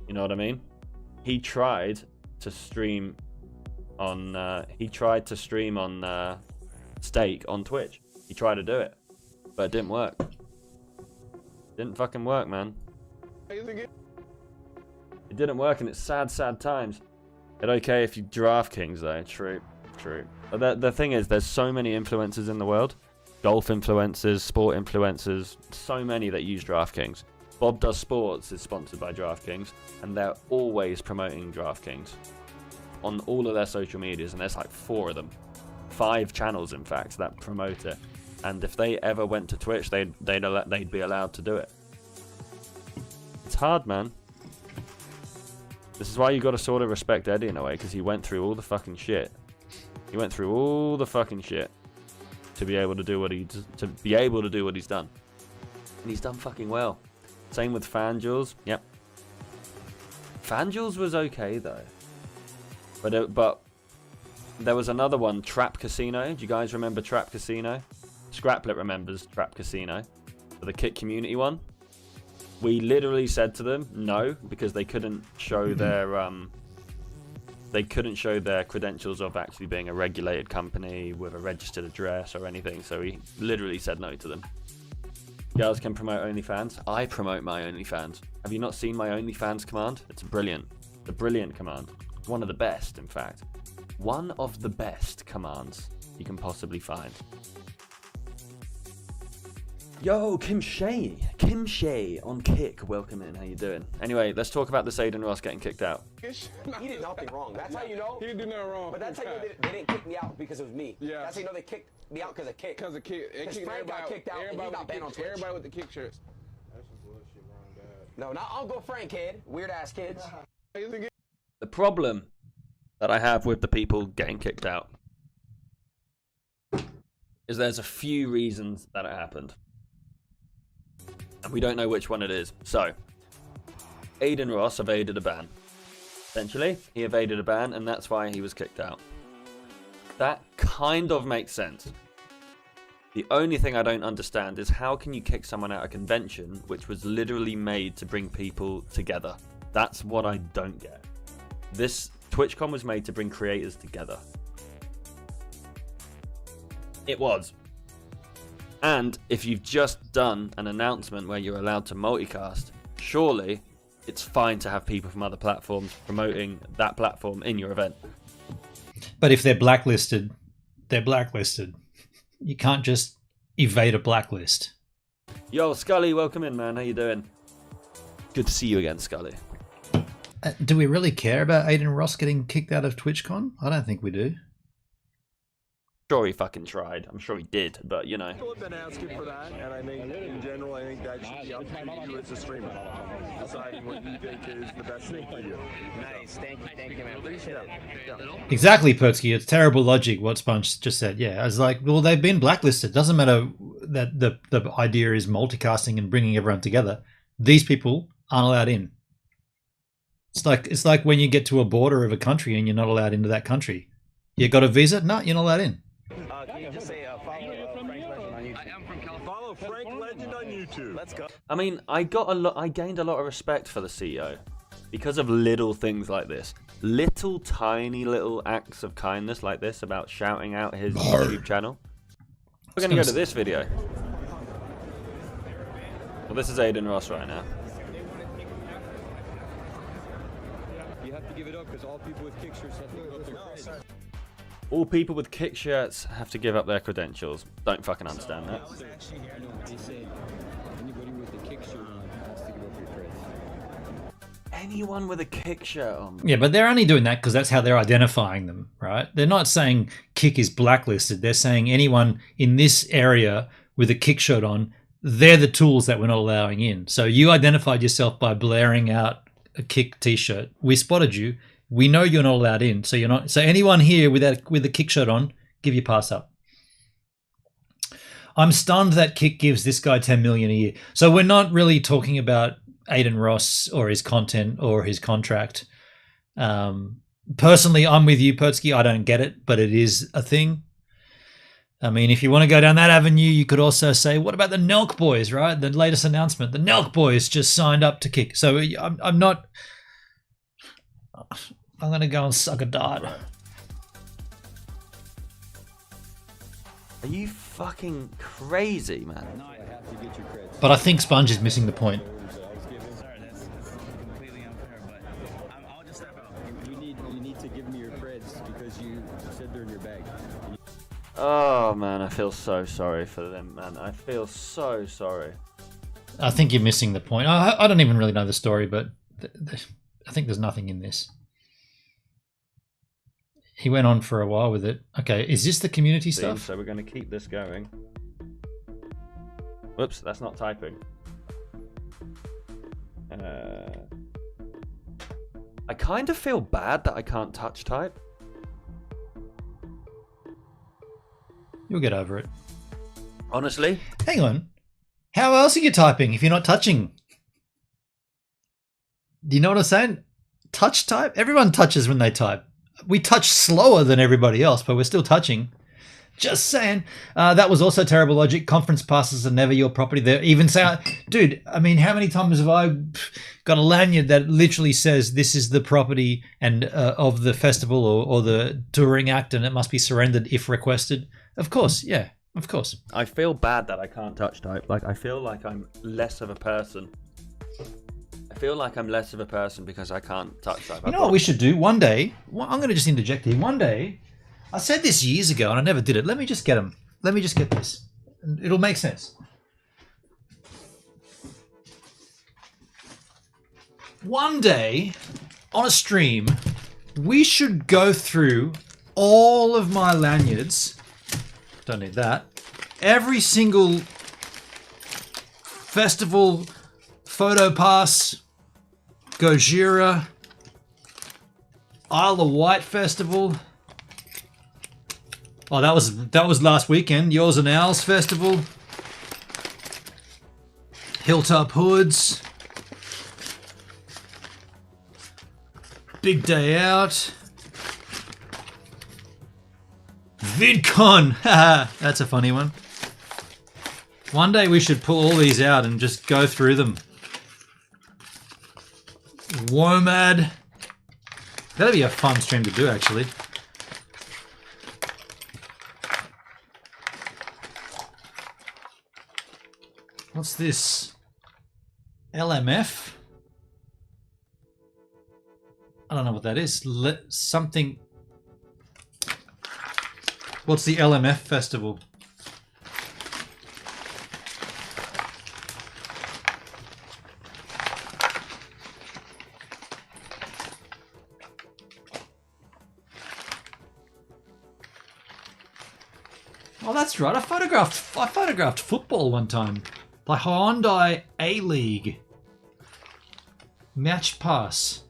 You know what I mean? He tried to stream on stake on Twitch. He tried to do it, but it didn't work. Didn't fucking work, man. It didn't work, and it's sad times. It's okay if you DraftKings though. True. The thing is, there's so many influencers in the world. Golf influencers, sport influencers, so many that use DraftKings. Bob Does Sports is sponsored by DraftKings, and they're always promoting DraftKings on all of their social medias, and there's like 4 of them. 5 channels, in fact, that promote it. And if they ever went to Twitch, they'd be allowed to do it. It's hard, man. This is why you got to sort of respect Eddie in a way, because he went through all the fucking shit. He went through all the fucking shit to be able to do what he's done, and he's done fucking well. Same with FanDuels. Yep. FanDuels was okay though, but there was another one, Trap Casino. Do you guys remember Trap Casino? Scraplet remembers Trap Casino, the Kit Community one. We literally said to them no because they couldn't show their credentials of actually being a regulated company with a registered address or anything. So we literally said no to them. Girls can promote OnlyFans. I promote my OnlyFans. Have you not seen my OnlyFans command? It's brilliant. The brilliant command. One of the best, in fact. One of the best commands you can possibly find. Yo, Kim Shay on Kick. Welcome in. How you doing? Anyway, let's talk about this Aiden Ross getting kicked out. He did nothing wrong. That's how you know. He didn't do nothing wrong. But that's how you know they didn't kick me out because it was me. Yeah. That's how you know they kicked me out because of Kick. Because of Kick. Because Frank got kicked out and he got banned on Twitch. Everybody with the Kick shirts. That's some bullshit, wrong dad. No, not Uncle Frank, kid. Weird ass kids. The problem that I have with the people getting kicked out is there's a few reasons that it happened. And we don't know which one it is. So, Aiden Ross evaded a ban. Essentially, he evaded a ban, and that's why he was kicked out. That kind of makes sense. The only thing I don't understand is how can you kick someone out of a convention which was literally made to bring people together? That's what I don't get. This TwitchCon was made to bring creators together. It was. And if you've just done an announcement where you're allowed to multicast, surely it's fine to have people from other platforms promoting that platform in your event. But if they're blacklisted, they're blacklisted. You can't just evade a blacklist. Yo, Scully, welcome in, man. How you doing? Good to see you again, Scully. Do we really care about Aiden Ross getting kicked out of TwitchCon? I don't think we do. Sure he fucking tried. I'm sure he did, but you know. People have been asking for that, and I think in general, I think that should be up to you as a streamer, deciding what you think is the best thing for you. Nice, thank you, man. Appreciate it. Exactly, Pertsky. It's terrible logic what Sponge just said. Yeah, I was like, well, they've been blacklisted. Doesn't matter that the idea is multicasting and bringing everyone together. These people aren't allowed in. It's like when you get to a border of a country and you're not allowed into that country. You got a visa? No, you're not allowed in. Can you just say follow Frank Legend on YouTube? Let's go. I mean, I gained a lot of respect for the CEO because of little things like this. Little tiny little acts of kindness like this about shouting out his YouTube channel. We're going to go to this video. Well, this is Aiden Ross right now. You have to give it up because all people with kick shirts have to give up their credits. All people with kick shirts have to give up their credentials. Don't fucking understand that. They said anybody with a kick shirt on has to give up your credits. Anyone with a kick shirt on. Yeah, but they're only doing that because that's how they're identifying them, right? They're not saying kick is blacklisted. They're saying anyone in this area with a kick shirt on, they're the tools that we're not allowing in. So you identified yourself by blaring out a kick t-shirt. We spotted you. We know you're not allowed in, so you're not. So anyone here with a kick shirt on, give your pass up. I'm stunned that Kick gives this guy 10 million a year. So we're not really talking about Aiden Ross or his content or his contract. Personally, I'm with you, Pertsky. I don't get it, but it is a thing. I mean, if you want to go down that avenue, you could also say, what about the Nelk Boys, right? The latest announcement. The Nelk Boys just signed up to Kick. So I'm not... I'm going to go and suck a dart. Are you fucking crazy, man? No, I have to get your credits. But I think Sponge is missing the point. Sorry, that's completely unfair, but I'll just step out. You need to give me your credits because you said they're in your bag. Oh, man, I feel so sorry for them, man. I feel so sorry. I think you're missing the point. I don't even really know the story, but I think there's nothing in this. He went on for a while with it. Okay, is this the community stuff? So we're going to keep this going. Whoops, that's not typing. I kind of feel bad that I can't touch type. You'll get over it. Honestly. Hang on. How else are you typing if you're not touching? Do you know what I'm saying? Touch type? Everyone touches when they type. We touch slower than everybody else, but we're still touching. Just saying. That was also terrible logic. Conference passes are never your property. They're even saying, dude, I mean, how many times have I got a lanyard that literally says this is the property and of the festival or the touring act and it must be surrendered if requested? Of course, yeah, of course. I feel bad that I can't touch type. Like, I feel like I'm less of a person. I feel like I'm less of a person because I can't touch type. You know what we should do? One day, I'm going to just interject here. One day, I said this years ago and I never did it. Let me just get them. Let me just get this. It'll make sense. One day, on a stream, we should go through all of my lanyards. Don't need that. Every single festival, photo pass, Gojira, Isle of Wight Festival. Oh, that was last weekend. Yours and Ours Festival. Hilltop Hoods. Big Day Out. VidCon. Haha, that's a funny one. One day we should pull all these out and just go through them. WOMAD. That'd be a fun stream to do, actually. What's this? LMF? I don't know what that is. Something. What's the LMF festival? Oh, that's right. I photographed football one time. The Hyundai A-League. Match pass.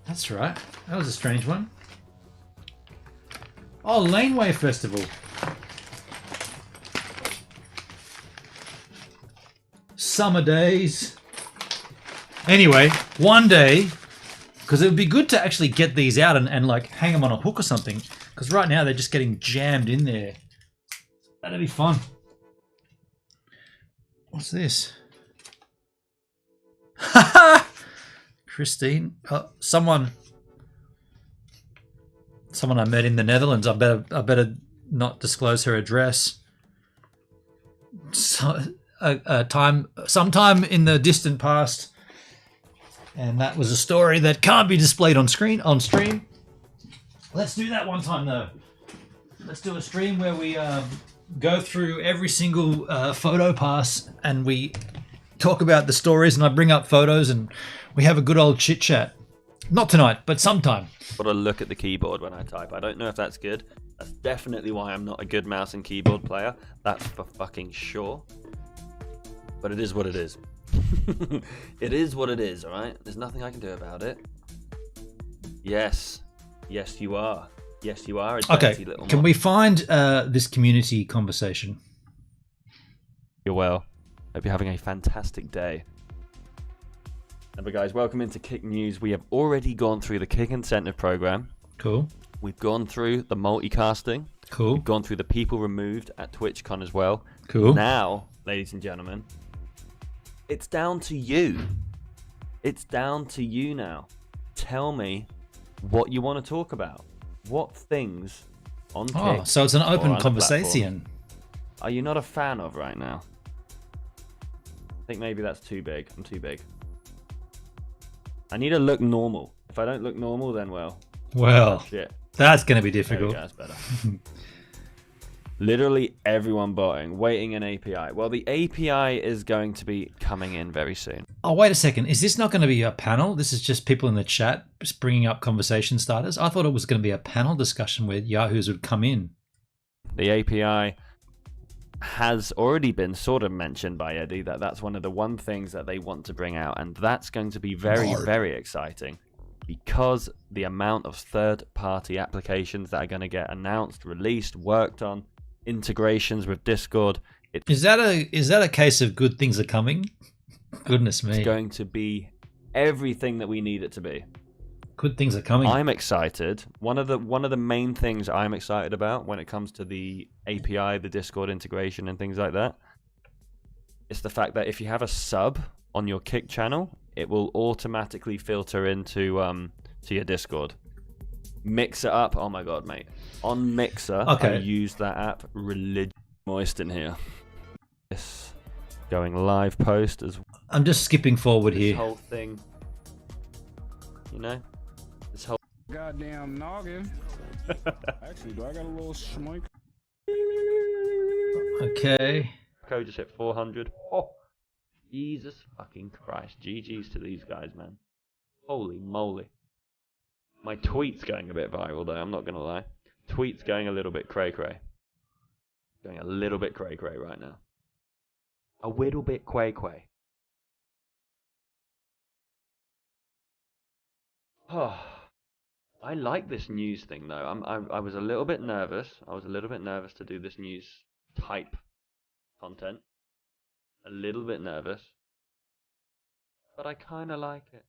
That's right. That was a strange one. Oh, Laneway Festival. Summer days. Anyway, one day, because it would be good to actually get these out and like hang them on a hook or something. Because right now they're just getting jammed in there. That'd be fun. What's this? Christine, someone I met in the Netherlands. I better not disclose her address. Sometime in the distant past, and that was a story that can't be displayed on stream. Let's do that one time though. Let's do a stream where we go through every single photo pass and we talk about the stories, and I bring up photos and we have a good old chit chat. Not tonight, but sometime. Gotta look at the keyboard when I type. I don't know if that's good. That's definitely why I'm not a good mouse and keyboard player. That's for fucking sure. But it is what it is. It is what it is, alright? There's nothing I can do about it. Yes. Yes, you are. Yes, you are. Okay, can we find this community conversation? You're well. Hope you're having a fantastic day. But guys, welcome into Kick News. We have already gone through the Kick Incentive Program. Cool. We've gone through the multicasting. Cool. We've gone through the people removed at TwitchCon as well. Cool. Now, ladies and gentlemen, it's down to you. It's down to you now. Tell me what you want to talk about. What things on Kick? Oh, so it's an open or conversation. Are you not a fan of right now? I think maybe that's too big. I'm too big. I need to look normal. If I don't look normal, then well, shit. That's going to be difficult. There we go, that's better. Literally everyone botting, waiting an API. Well, the API is going to be coming in very soon. Oh, wait a second. Is this not going to be a panel? This is just people in the chat just bringing up conversation starters? I thought it was going to be a panel discussion where Yahoos would come in. The API has already been sort of mentioned by Eddie that's one of the things that they want to bring out, and that's going to be very, very exciting because the amount of third-party applications that are going to get announced, released, worked on, integrations with Discord. Is that a case of good things are coming? Goodness me. It's going to be everything that we need it to be. Good things are coming. I'm excited. One of the main things I'm excited about when it comes to the API, the Discord integration and things like that, is the fact that if you have a sub on your Kick channel, it will automatically filter into to your Discord. Mixer up. Oh my god, mate. On Mixer, okay. I use that app religiously. Moist in here. This going live post as well. I'm just skipping forward this here. Whole thing. You know? This whole Goddamn noggin. Actually, do I got a little schmoink? Okay. Code just hit 400. Oh, Jesus fucking Christ. GG's to these guys, man. Holy moly. My tweet's going a bit viral though, I'm not gonna lie. Tweet's going a little bit cray-cray. Going a little bit cray-cray right now. A little bit cray-cray. Oh, I like this news thing though. I was a little bit nervous. I was a little bit nervous to do this news type content. A little bit nervous. But I kind of like it.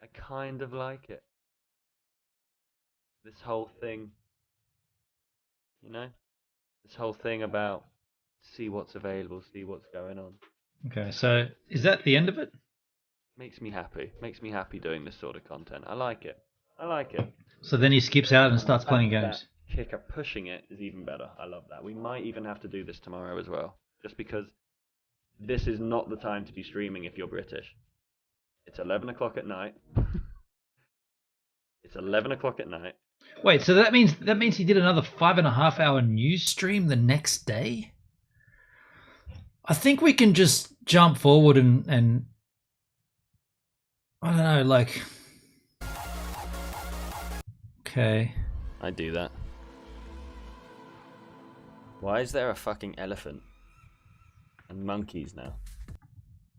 I kind of like it. This whole thing, you know? This whole thing about see what's available, see what's going on. Okay, so is that the end of it? Makes me happy. Makes me happy doing this sort of content. I like it. I like it. So then he skips out and starts playing games. Kicker pushing it is even better. I love that. We might even have to do this tomorrow as well. Just because this is not the time to be streaming if you're British. It's 11 o'clock at night. It's 11 o'clock at night. Wait, so that means he did another 5.5 hour news stream the next day? I think we can just jump forward and I don't know, like... Okay. I do that. Why is there a fucking elephant? And monkeys now?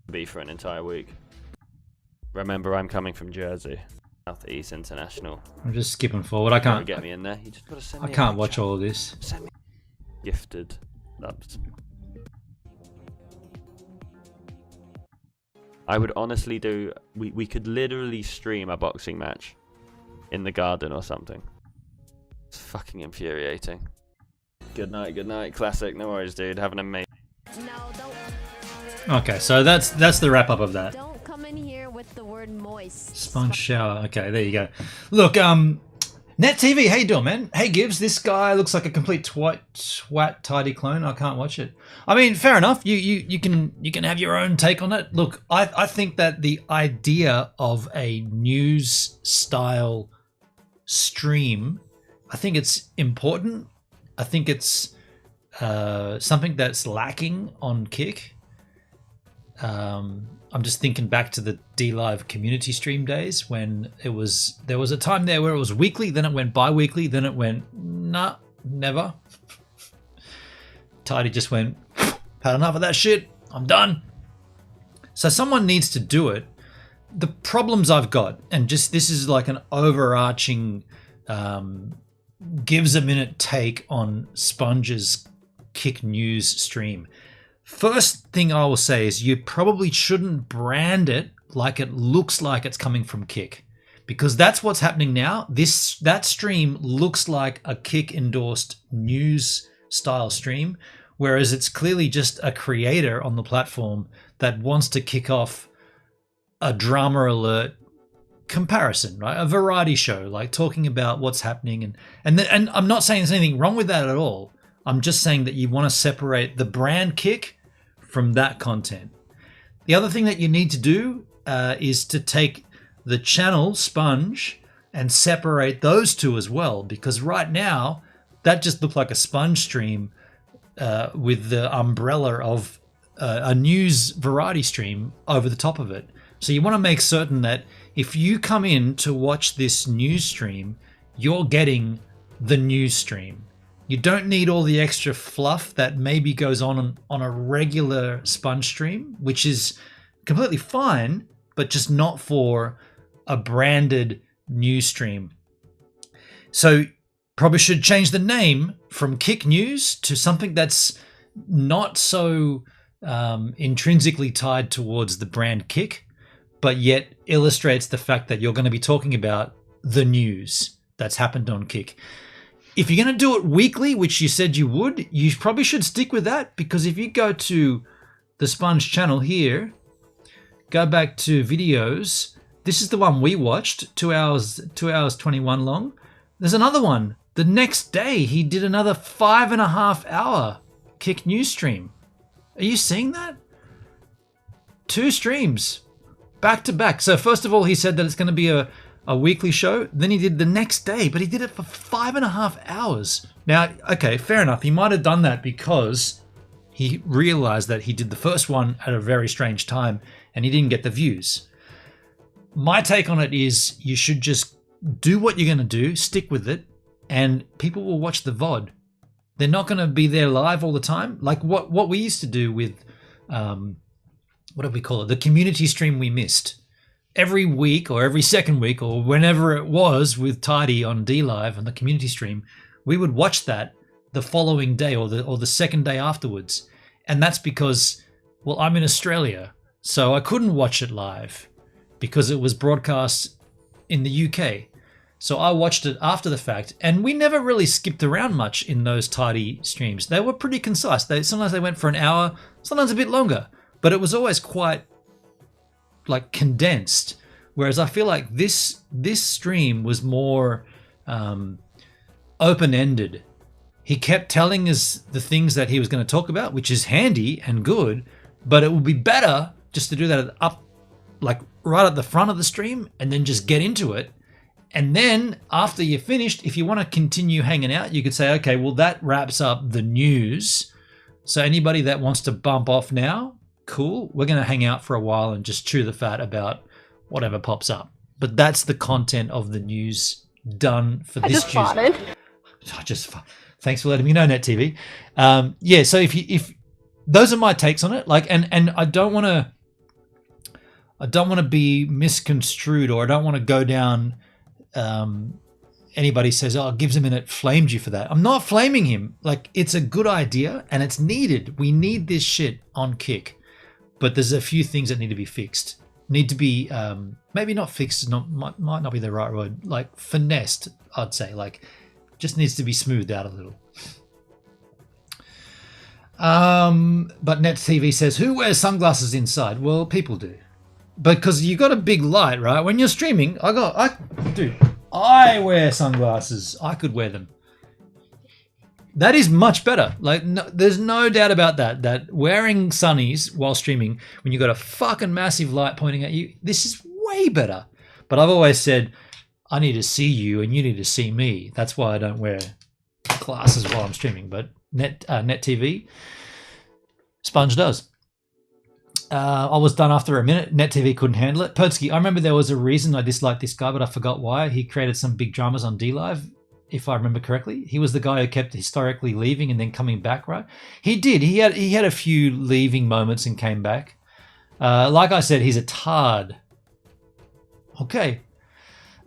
Be for an entire week. Remember, I'm coming from Jersey. Southeast International. I'm just skipping forward. I can't get me in there. You just gotta send me I can't watch all of this. Send me gifted subs. I would honestly do. We could literally stream a boxing match in the garden or something. It's fucking infuriating. Good night, classic. No worries, dude. Have an amazing. No, don't. Okay, so that's the wrap up of that. Don't come in here with the word moist. Sponge shower. Okay, there you go. Look, Net TV, how you doing, man? Hey, Gibbs, this guy looks like a complete twat tidy clone. I can't watch it. I mean, fair enough. You can have your own take on it. Look, I think that the idea of a news style stream, I think it's important. I think it's something that's lacking on Kick. I'm just thinking back to the DLive community stream days when there was a time there where it was weekly, then it went bi-weekly, then it went nah, never. Tidy just went, had enough of that shit, I'm done. So someone needs to do it. The problems I've got, and just this is like an overarching gives a minute take on Sponge's Kick News stream. First thing I will say is you probably shouldn't brand it like it looks like it's coming from Kick, because that's what's happening now. That stream looks like a Kick endorsed news style stream, whereas it's clearly just a creator on the platform that wants to kick off a drama alert comparison, right? A variety show, like talking about what's happening, and I'm not saying there's anything wrong with that at all. I'm just saying that you want to separate the brand Kick from that content. The other thing that you need to do is to take the channel Sponge and separate those two as well, because right now that just looked like a Sponge stream with the umbrella of a news variety stream over the top of it. So you want to make certain that if you come in to watch this news stream, you're getting the news stream. You don't need all the extra fluff that maybe goes on a regular Sponge stream, which is completely fine, but just not for a branded news stream. So probably should change the name from Kick News to something that's not so intrinsically tied towards the brand Kick, but yet illustrates the fact that you're going to be talking about the news that's happened on Kick. If you're going to do it weekly, which you said you would, you probably should stick with that, because if you go to the Sponge channel here, go back to videos, this is the one we watched, 2 hours 21 long. There's another one. The next day, he did another 5.5 hour Kick News stream. Are you seeing that? 2 streams back to back. So first of all, he said that it's going to be a weekly show. Then he did the next day, but he did it for 5.5 hours. Now, okay, fair enough. He might have done that because he realized that he did the first one at a very strange time and he didn't get the views. My take on it is you should just do what you're going to do, stick with it, and people will watch the VOD. They're not going to be there live all the time. Like what we used to do with, what do we call it? The community stream we missed. Every week or every second week or whenever it was with Tidy on DLive on the community stream, we would watch that the following day or the second day afterwards. And that's because, well, I'm in Australia, so I couldn't watch it live because it was broadcast in the UK. So I watched it after the fact, and we never really skipped around much in those Tidy streams. They were pretty concise. Sometimes they went for an hour, sometimes a bit longer, but it was always quite like condensed. Whereas I feel like this stream was more open-ended. He kept telling us the things that he was going to talk about, which is handy and good, but it would be better just to do that like right at the front of the stream and then just get into it. And then after you're finished, if you want to continue hanging out, you could say, okay, well, that wraps up the news. So anybody that wants to bump off now, cool. We're going to hang out for a while and just chew the fat about whatever pops up. But that's the content of the news done for this Tuesday. Thanks for letting me know, Net TV. Yeah, so if those are my takes on it, like, and I don't want to be misconstrued, or I don't want to go down. Anybody says, "Oh, Gives a Minute flamed you for that." I'm not flaming him. Like, it's a good idea and it's needed. We need this shit on Kick, but there's a few things that need to be fixed. Need to be maybe not fixed. Might not be the right word. Like finessed, I'd say. Like, just needs to be smoothed out a little. But Net TV says, who wears sunglasses inside? Well, people do. Because you got a big light, right? When you're streaming, I wear sunglasses. I could wear them. That is much better. Like, no, there's no doubt about that. That wearing sunnies while streaming, when you got a fucking massive light pointing at you, this is way better. But I've always said, I need to see you and you need to see me. That's why I don't wear glasses while I'm streaming. But Net TV, Sponge does. I was done after a minute. Net TV couldn't handle it. Pertsky, I remember there was a reason I disliked this guy, but I forgot why. He created some big dramas on DLive, if I remember correctly. He was the guy who kept historically leaving and then coming back, right? He did. He had a few leaving moments and came back. Like I said, he's a tard. Okay.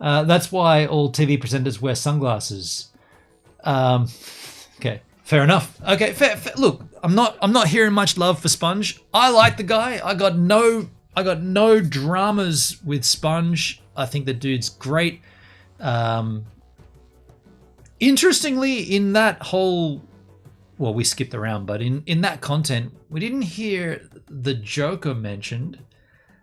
That's why all TV presenters wear sunglasses. Okay, fair enough. Okay, fair. Look, I'm not hearing much love for Sponge. I like the guy. I got no dramas with Sponge. I think the dude's great. Interestingly, in that whole, well, we skipped around, but in that content, we didn't hear the Joker mentioned.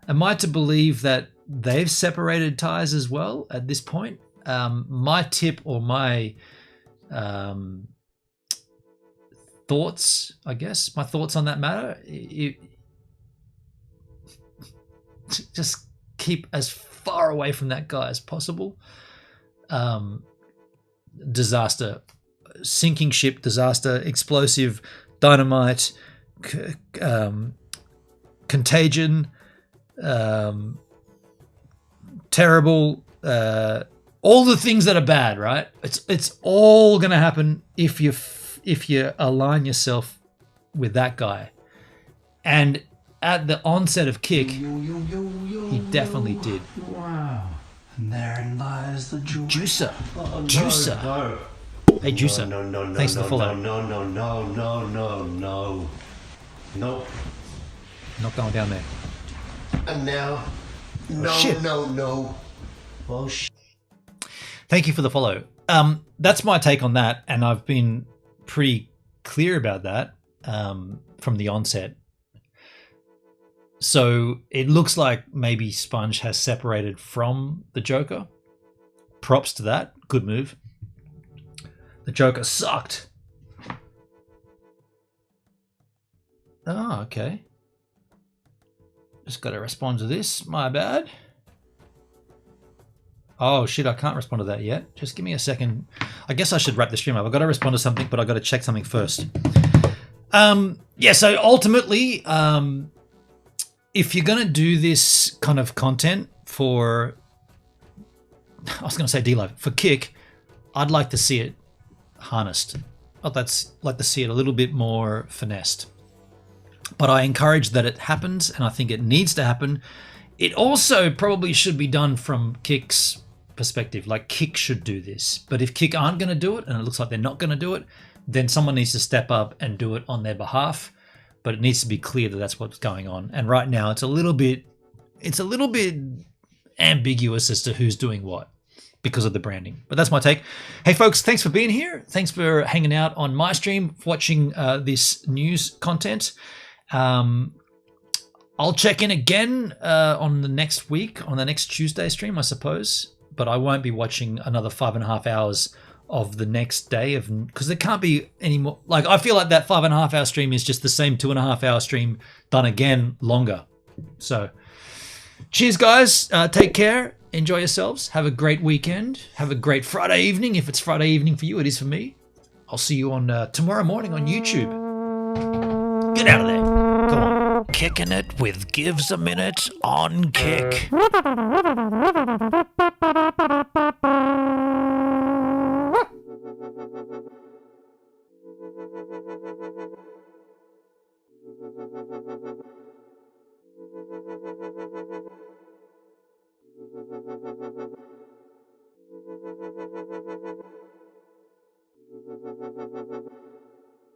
Am I to believe that they've separated ties as well at this point? My tip, or my thoughts, I guess, my thoughts on that matter, just keep as far away from that guy as possible. Disaster, sinking ship, disaster, explosive, dynamite, contagion, terrible, all the things that are bad, right? It's all gonna happen if you align yourself with that guy. And at the onset of Kick, he definitely did. Wow. And therein lies the Juicer. Oh, Juicer. No. Hey, Juicer. No. Thanks for the follow. No. Nope. Not going down there. And now. Shit. No. Oh, shit. Thank you for the follow. That's my take on that, and I've been pretty clear about that from the onset. So it looks like maybe Sponge has separated from the Joker. Props to that. Good move. The Joker sucked. Oh, okay. Just got to respond to this. My bad. Oh, shit, I can't respond to that yet. Just give me a second. I guess I should wrap the stream up. I've got to respond to something, but I've got to check something first. Yeah, so ultimately, if you're going to do this kind of content for, I was going to say DLive, for Kick, I'd like to see it harnessed. I'd like to see it a little bit more finessed. But I encourage that it happens, and I think it needs to happen. It also probably should be done from Kick's perspective. Like, Kick should do this. But if Kick aren't going to do it, and it looks like they're not going to do it, then someone needs to step up and do it on their behalf. But it needs to be clear that that's what's going on. And right now, it's a little bit ambiguous as to who's doing what because of the branding. But that's my take. Hey, folks, thanks for being here. Thanks for hanging out on my stream, watching this news content. I'll check in again on the next week, on the next Tuesday stream, I suppose. But I won't be watching another 5.5 hours of the next day because there can't be any more. Like, I feel like that 5.5 hour stream is just the same 2.5 hour stream done again longer. So, cheers, guys. Take care. Enjoy yourselves. Have a great weekend. Have a great Friday evening. If it's Friday evening for you, it is for me. I'll see you on tomorrow morning on YouTube. Get out of there. Come on. Kicking it with Gives a Minute on Kick.